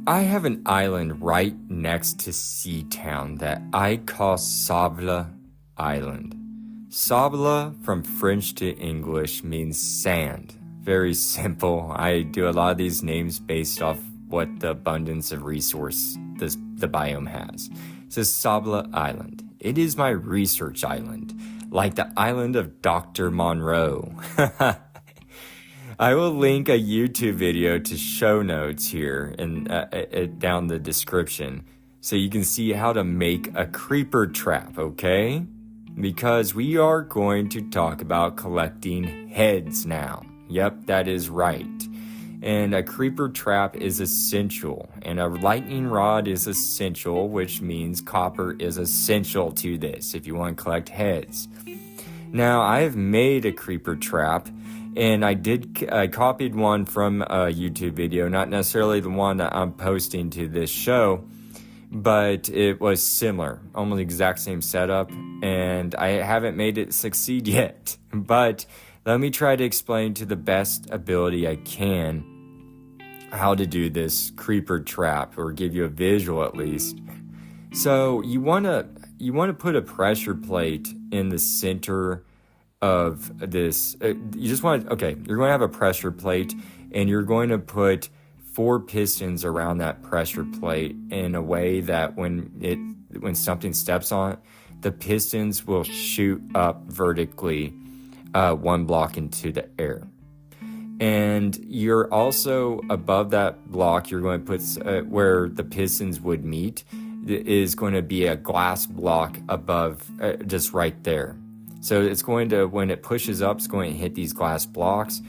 I have an island right next to Seatown that I call Sable Island. Sable from French to English means sand. Very simple. I do a lot of these names based off what the abundance of resource the biome has. It says Sable Island. It is my research island, like the island of Dr. Monroe. I will link a YouTube video to show notes here and down the description so you can see how to make a creeper trap, okay? Because we are going to talk about collecting heads now. Yep, that is right. And a creeper trap is essential, and a lightning rod is essential, which means copper is essential to this if you want to collect heads. Now, I have made a creeper trap, and I copied one from a YouTube video, not necessarily the one that I'm posting to this show, but it was similar, almost the exact same setup, and I haven't made it succeed yet. But let me try to explain to the best ability I can how to do this creeper trap, or give you a visual at least. So you want to put a pressure plate in the center of this. You're going to have a pressure plate, and you're going to put 4 pistons around that pressure plate in a way that when something steps on it, the pistons will shoot up vertically 1 block into the air. And you're also above that block, you're going to put where the pistons would meet is going to be a glass block above, just right there. So it's going to, when it pushes up, it's going to hit these glass blocks.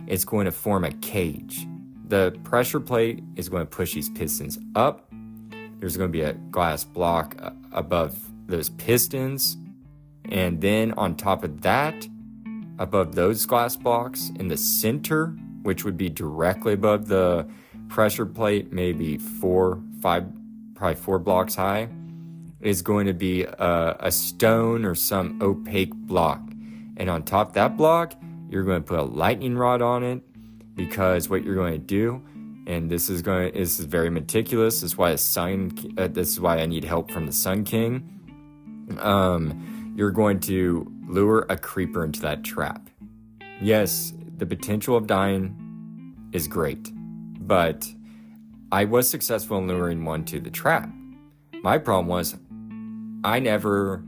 It's going to form a cage. The pressure plate is going to push these pistons up. There's going to be a glass block above those pistons. And then on top of that, above those glass blocks in the center, which would be directly above the pressure plate, maybe 4 blocks high, is going to be a stone or some opaque block. And on top of that block, you're going to put a lightning rod on it, because what you're going to do, and this is very meticulous, this is why I need help from the Sun King. You're going to lure a creeper into that trap. Yes, the potential of dying is great, but I was successful in luring one to the trap. My problem was I never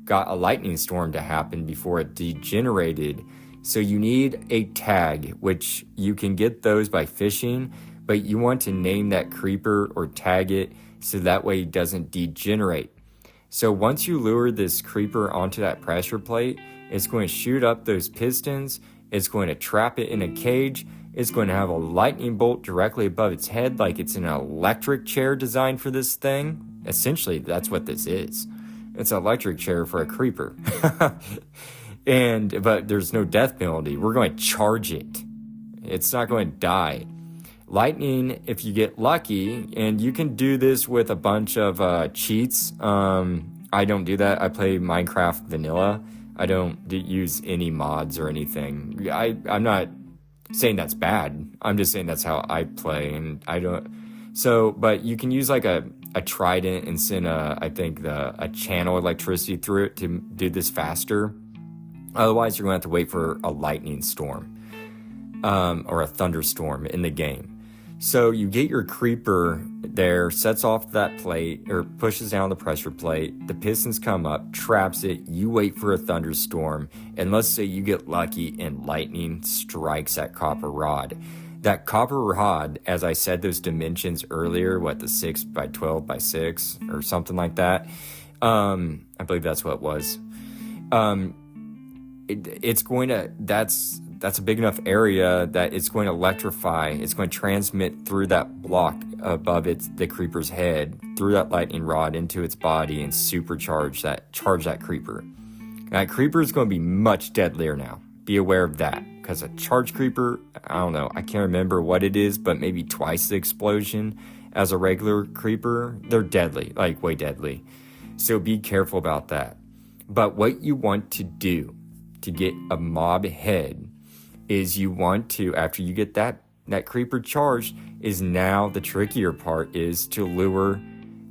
got a lightning storm to happen before it degenerated. So you need a tag, which you can get those by fishing, but you want to name that creeper or tag it so that way it doesn't degenerate. So once you lure this creeper onto that pressure plate, it's going to shoot up those pistons, it's going to trap it in a cage, it's going to have a lightning bolt directly above its head like it's an electric chair designed for this thing. Essentially, that's what this is. It's an electric chair for a creeper. But there's no death penalty. We're going to charge it. It's not going to die. Lightning, if you get lucky, and you can do this with a bunch of cheats. I don't do that. I play Minecraft vanilla. I don't use any mods or anything. I'm not saying that's bad. I'm just saying that's how I play, and So, but you can use like a trident and send a channel electricity through it to do this faster. Otherwise, you're going to have to wait for a lightning storm or a thunderstorm in the game. So you get your creeper there, sets off that plate or pushes down the pressure plate. The pistons come up, traps it. You wait for a thunderstorm. And let's say you get lucky and lightning strikes that copper rod. That copper rod, as I said, those dimensions earlier, the 6 by 12 by 6 or something like that. I believe that's what it was. That's a big enough area that it's going to electrify. It's going to transmit through that block above the creeper's head, through that lightning rod into its body and charge that creeper. That creeper is going to be much deadlier now. Be aware of that, because a charge creeper, I don't know, I can't remember what it is, but maybe twice the explosion as a regular creeper. They're deadly, like way deadly. So be careful about that. But what you want to do to get a mob head is you want to, after you get that creeper charged, is now the trickier part is to lure,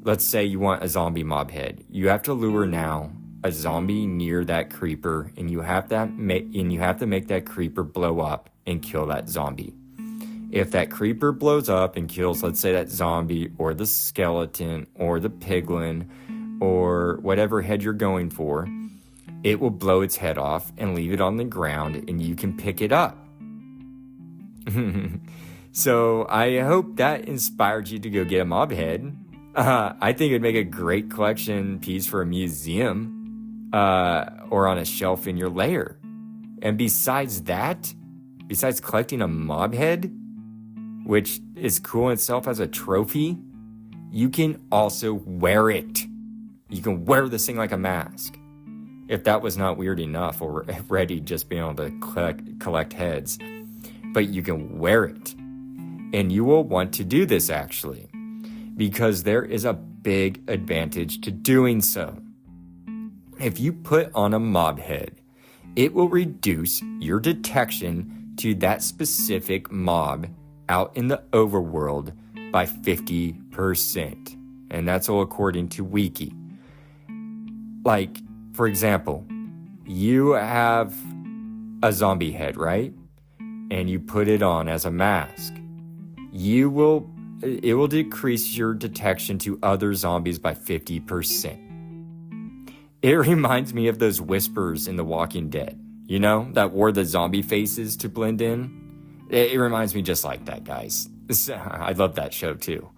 let's say you want a zombie mob head. You have to lure now a zombie near that creeper, and you have to make that creeper blow up and kill that zombie. If that creeper blows up and kills, let's say, that zombie or the skeleton or the piglin or whatever head you're going for, it will blow its head off and leave it on the ground, and you can pick it up. So I hope that inspired you to go get a mob head. I think it'd make a great collection piece for a museum or on a shelf in your lair. And besides collecting a mob head, which is cool in itself as a trophy, you can also wear it. You can wear this thing like a mask. If that was not weird enough already, just being able to collect heads. But you can wear it. And you will want to do this, actually, because there is a big advantage to doing so. If you put on a mob head, it will reduce your detection to that specific mob out in the overworld by 50%. And that's all according to Wiki. Like, for example, you have a zombie head, right? And you put it on as a mask. It will decrease your detection to other zombies by 50%. It reminds me of those whisperers in The Walking Dead, that wore the zombie faces to blend in. It reminds me just like that, guys. I love that show too.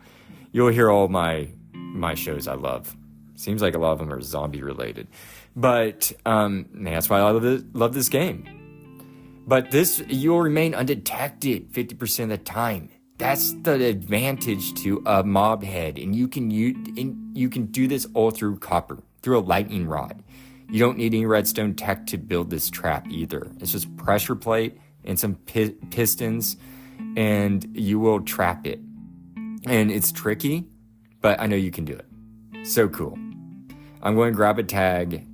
You'll hear all my shows I love. Seems like a lot of them are zombie related. But that's why I love this game. But you'll remain undetected 50% of the time. That's the advantage to a mob head, and you can do this all through copper, through a lightning rod. You don't need any redstone tech to build this trap either. It's just pressure plate and some pistons, and you will trap it. And it's tricky, but I know you can do it. So cool. I'm going to grab a tag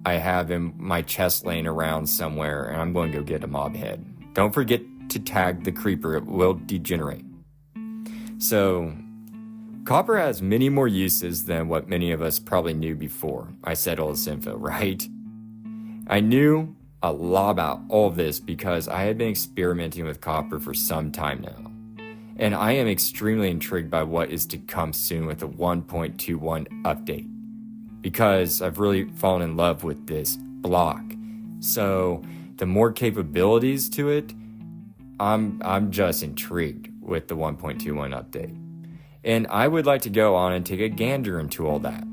I have in my chest laying around somewhere, and I'm going to go get a mob head. Don't forget to tag the creeper. It will degenerate. So, copper has many more uses than what many of us probably knew before I said all this info, right? I knew a lot about all of this because I had been experimenting with copper for some time now. And I am extremely intrigued by what is to come soon with the 1.21 update, because I've really fallen in love with this block. So the more capabilities to it, I'm just intrigued with the 1.21 update. And I would like to go on and take a gander into all that.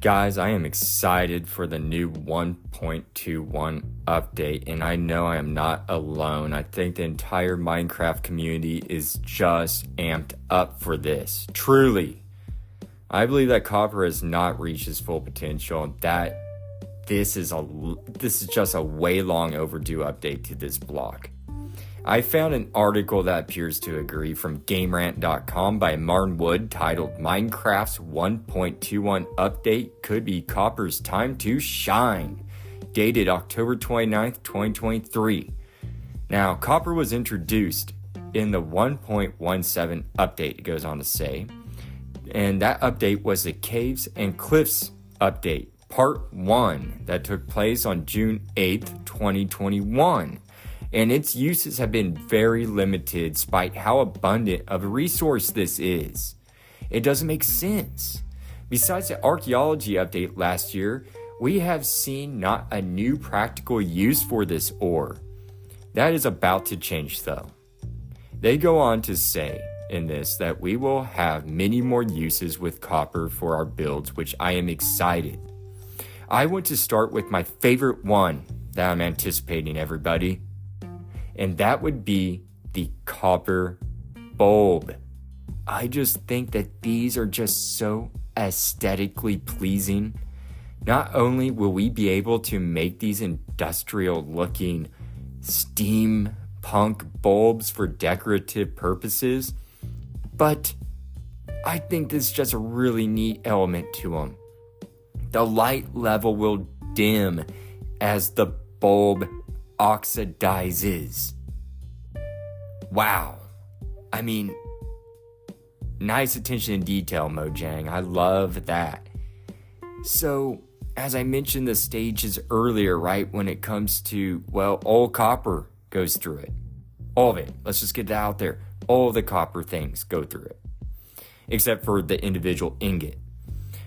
Guys, I am excited for the new 1.21 update, and I know I am not alone. I think the entire Minecraft community is just amped up for this. Truly. I believe that copper has not reached its full potential, and that this is just a way long overdue update to this block. I found an article that appears to agree from GameRant.com by Martin Wood titled Minecraft's 1.21 update could be copper's time to shine, dated October 29th, 2023. Now, copper was introduced in the 1.17 update, it goes on to say, and that update was the Caves and Cliffs update, part 1, that took place on June 8th, 2021. And its uses have been very limited despite how abundant of a resource this is. It doesn't make sense. Besides the archaeology update last year, we have seen not a new practical use for this ore. That is about to change though. They go on to say in this that we will have many more uses with copper for our builds, which I am excited. I want to start with my favorite one that I'm anticipating, everybody. And that would be the copper bulb. I just think that these are just so aesthetically pleasing. Not only will we be able to make these industrial looking steampunk bulbs for decorative purposes, but I think this is just a really neat element to them. The light level will dim as the bulb oxidizes. Wow. I mean, nice attention to detail, Mojang. I love that. So, as I mentioned the stages earlier, right, when it comes to, well, all copper goes through it. All of it. Let's just get it out there. All of the copper things go through it. Except for the individual ingot.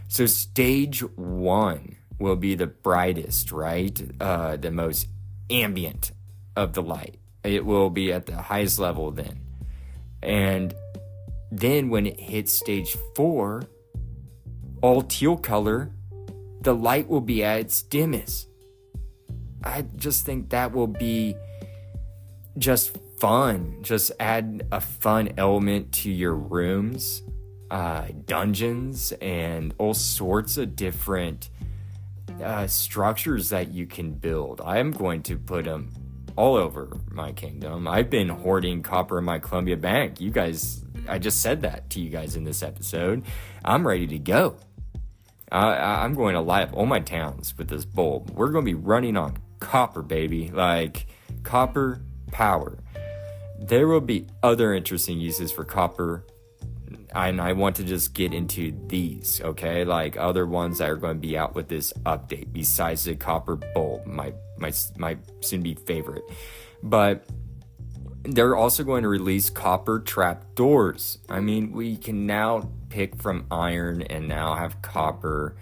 So stage 1 will be the brightest, right? The most ambient of the light. It will be at the highest level then. And then when it hits stage 4, all teal color, the light will be at its dimmest. I just think that will be just fun. Just add a fun element to your rooms, dungeons, and all sorts of different structures that you can build. I am going to put them all over my kingdom. I've been hoarding copper in my Columbia Bank. You guys, I just said that to you guys in this episode. I'm ready to go. I'm going to light up all my towns with this bulb. We're going to be running on copper, baby. Like, copper power. There will be other interesting uses for copper, and I want to just get into these, okay? Like other ones that are going to be out with this update besides the copper bulb, my soon-to-be favorite. But they're also going to release copper trap doors. I mean, we can now pick from iron and now have copper.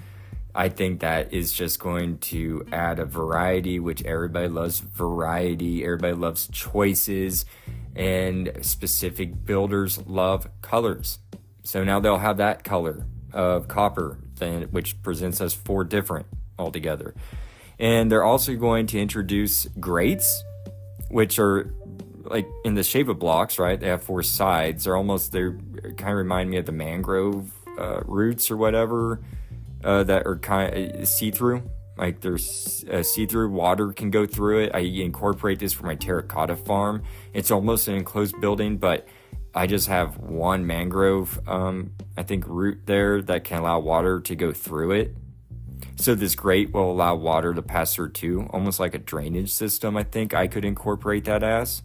I think that is just going to add a variety, which everybody loves variety. Everybody loves choices, and specific builders love colors. So now they'll have that color of copper, which presents us 4 different altogether. And they're also going to introduce grates, which are like in the shape of blocks, right? They have 4 sides. They kind of remind me of the mangrove roots or whatever, that are kind of see-through. Like there's see-through, water can go through it. I incorporate this for my terracotta farm. It's almost an enclosed building, but I just have one mangrove, I think, root there that can allow water to go through it. So this grate will allow water to pass through too, almost like a drainage system. I think I could incorporate that as.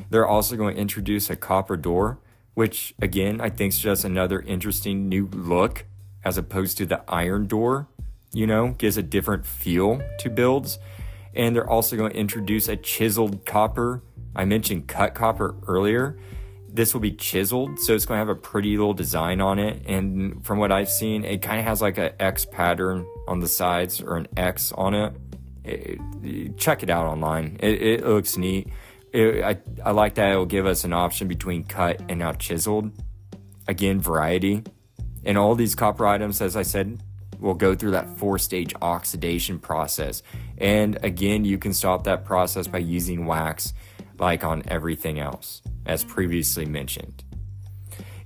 They're also going to introduce a copper door, which again, I think is just another interesting new look as opposed to the iron door, gives a different feel to builds. And they're also going to introduce a chiseled copper. I mentioned cut copper earlier. This will be chiseled, so it's going to have a pretty little design on it. And from what I've seen, it kind of has like an X pattern on the sides or an X on it. Check it out online. It looks neat. I like that it'll give us an option between cut and now chiseled. Again, variety. And all these copper items, as I said, will go through that 4-stage oxidation process. And again, you can stop that process by using wax like on everything else, as previously mentioned.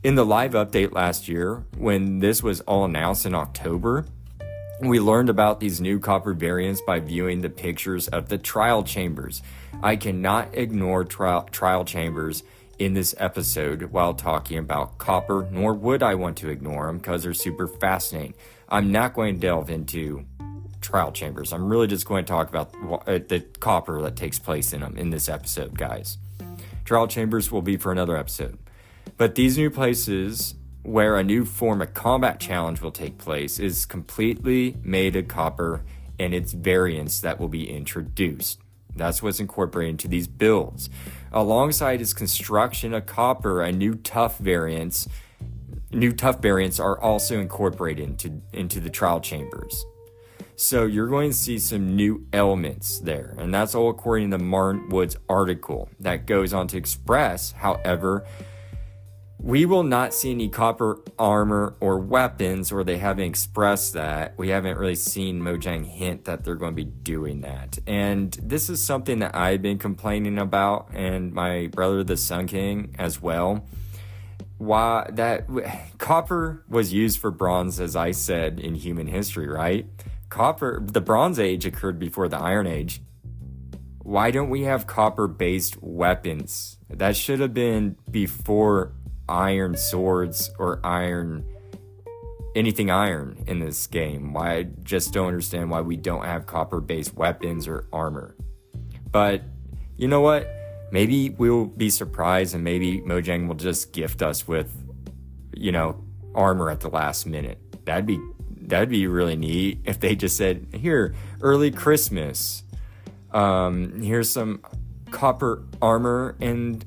In the live update last year, when this was all announced in October, We learned about these new copper variants by viewing the pictures of the trial chambers. I cannot ignore trial chambers in this episode while talking about copper, nor would I want to ignore them because they're super fascinating. I'm not going to delve into trial chambers. I'm really just going to talk about the copper that takes place in them in this episode, guys. Trial chambers will be for another episode. But these new places where a new form of combat challenge will take place is completely made of copper and its variants that will be introduced. That's what's incorporated into these builds. Alongside its construction of copper, new tough variants are also incorporated into the trial chambers. So you're going to see some new elements there, and that's all according to the Martin Woods article that goes on to express, however, we will not see any copper armor or weapons, or they haven't expressed that. We haven't really seen Mojang hint that they're going to be doing that. And this is something that I've been complaining about, and my brother, the Sun King, as well. Why that copper was used for bronze, as I said, in human history, right? The Bronze Age occurred before the Iron Age. Why don't we have copper-based weapons? That should have been before iron swords or anything iron in this game. I just don't understand why we don't have copper-based weapons or armor. But you know what? Maybe we'll be surprised and maybe Mojang will just gift us with, armor at the last minute. That'd be really neat if they just said, here, early Christmas. Here's some copper armor and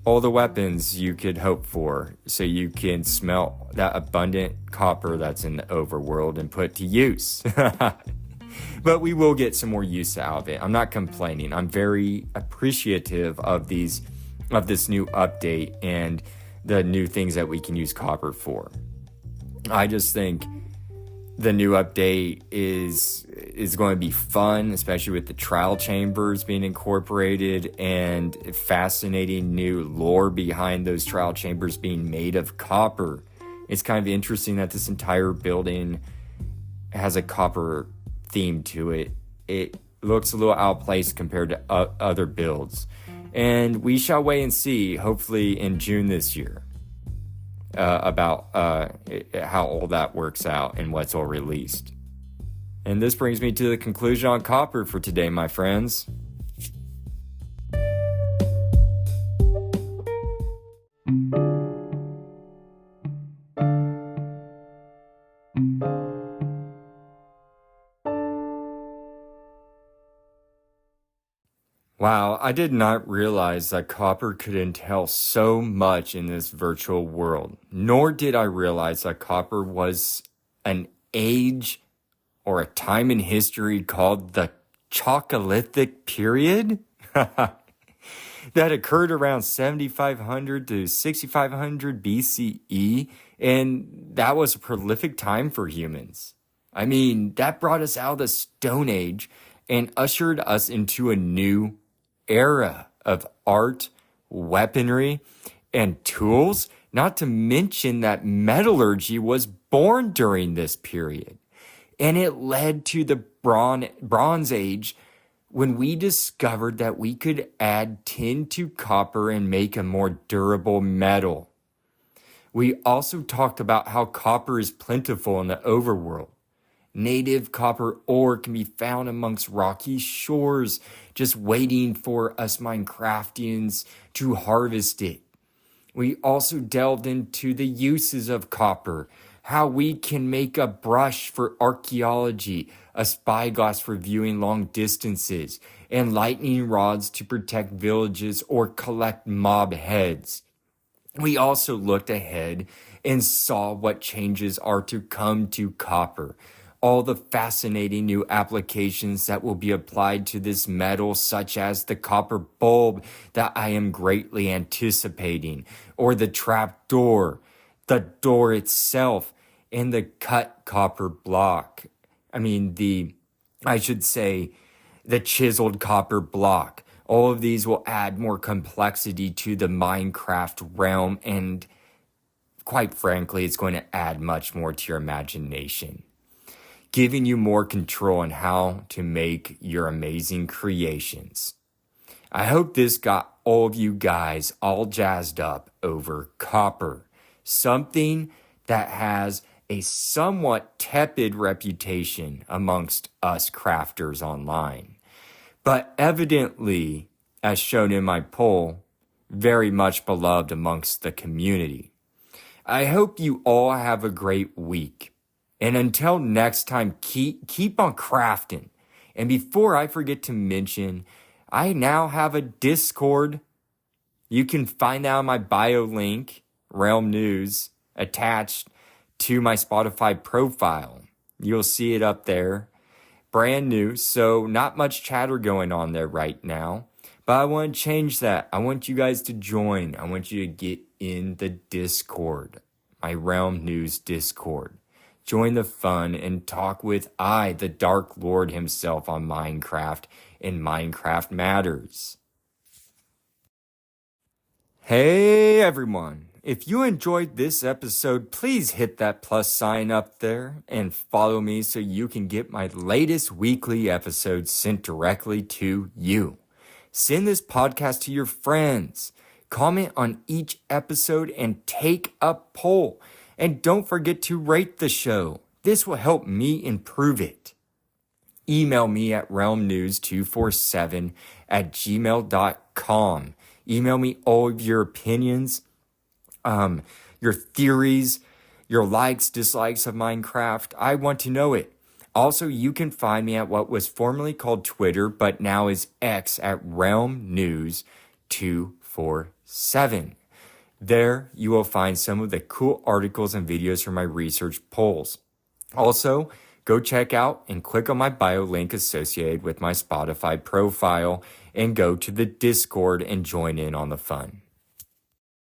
all the weapons you could hope for, so you can smelt that abundant copper that's in the overworld and put to use. But we will get some more use out of it. I'm not complaining. I'm very appreciative of this new update and the new things that we can use copper for. I just think the new update is going to be fun, especially with the trial chambers being incorporated and fascinating new lore behind those trial chambers being made of copper. It's kind of interesting that this entire building has a copper theme to it. It looks a little outplaced compared to other builds. And we shall wait and see, hopefully in June this year, about how all that works out and what's all released. And this brings me to the conclusion on copper for today, my friends. Wow, I did not realize that copper could entail so much in this virtual world. Nor did I realize that copper was an age or a time in history called the Chalcolithic Period that occurred around 7500 to 6500 BCE, and that was a prolific time for humans. I mean, that brought us out of the Stone Age and ushered us into a new era of art, weaponry, and tools, not to mention that metallurgy was born during this period. And it led to the Bronze Age, when we discovered that we could add tin to copper and make a more durable metal. We also talked about how copper is plentiful in the overworld. Native copper ore can be found amongst rocky shores, just waiting for us Minecraftians to harvest it. We also delved into the uses of copper, how we can make a brush for archaeology, a spyglass for viewing long distances, and lightning rods to protect villages or collect mob heads. We also looked ahead and saw what changes are to come to copper, all the fascinating new applications that will be applied to this metal, such as the copper bulb that I am greatly anticipating, or the trap door, the door itself, and the cut copper block. The chiseled copper block. All of these will add more complexity to the Minecraft realm, and quite frankly, it's going to add much more to your imagination. giving you more control on how to make your amazing creations. I hope this got all of you guys all jazzed up over copper, something that has a somewhat tepid reputation amongst us crafters online, but evidently, as shown in my poll, very much beloved amongst the community. I hope you all have a great week. And until next time, keep on crafting. And before I forget to mention, I now have a Discord. You can find that on my bio link, realmnews, attached to my Spotify profile. You'll see it up there. Brand new, so not much chatter going on there right now. But I want to change that. I want you guys to join. I want you to get in the Discord, my Realm News Discord. Join the fun and talk with the Dark Lord himself on Minecraft and Minecraft Matters. Hey everyone, if you enjoyed this episode, please hit that plus sign up there and follow me so you can get my latest weekly episodes sent directly to you. Send this podcast to your friends. Comment on each episode and take a poll. And don't forget to rate the show. This will help me improve it. Email me at realmnews247@gmail.com. Email me all of your opinions, your theories, your likes, dislikes of Minecraft. I want to know it. Also, you can find me at what was formerly called Twitter, but now is X at realmnews247. There, you will find some of the cool articles and videos from my research polls. Also, go check out and click on my bio link associated with my Spotify profile and go to the Discord and join in on the fun.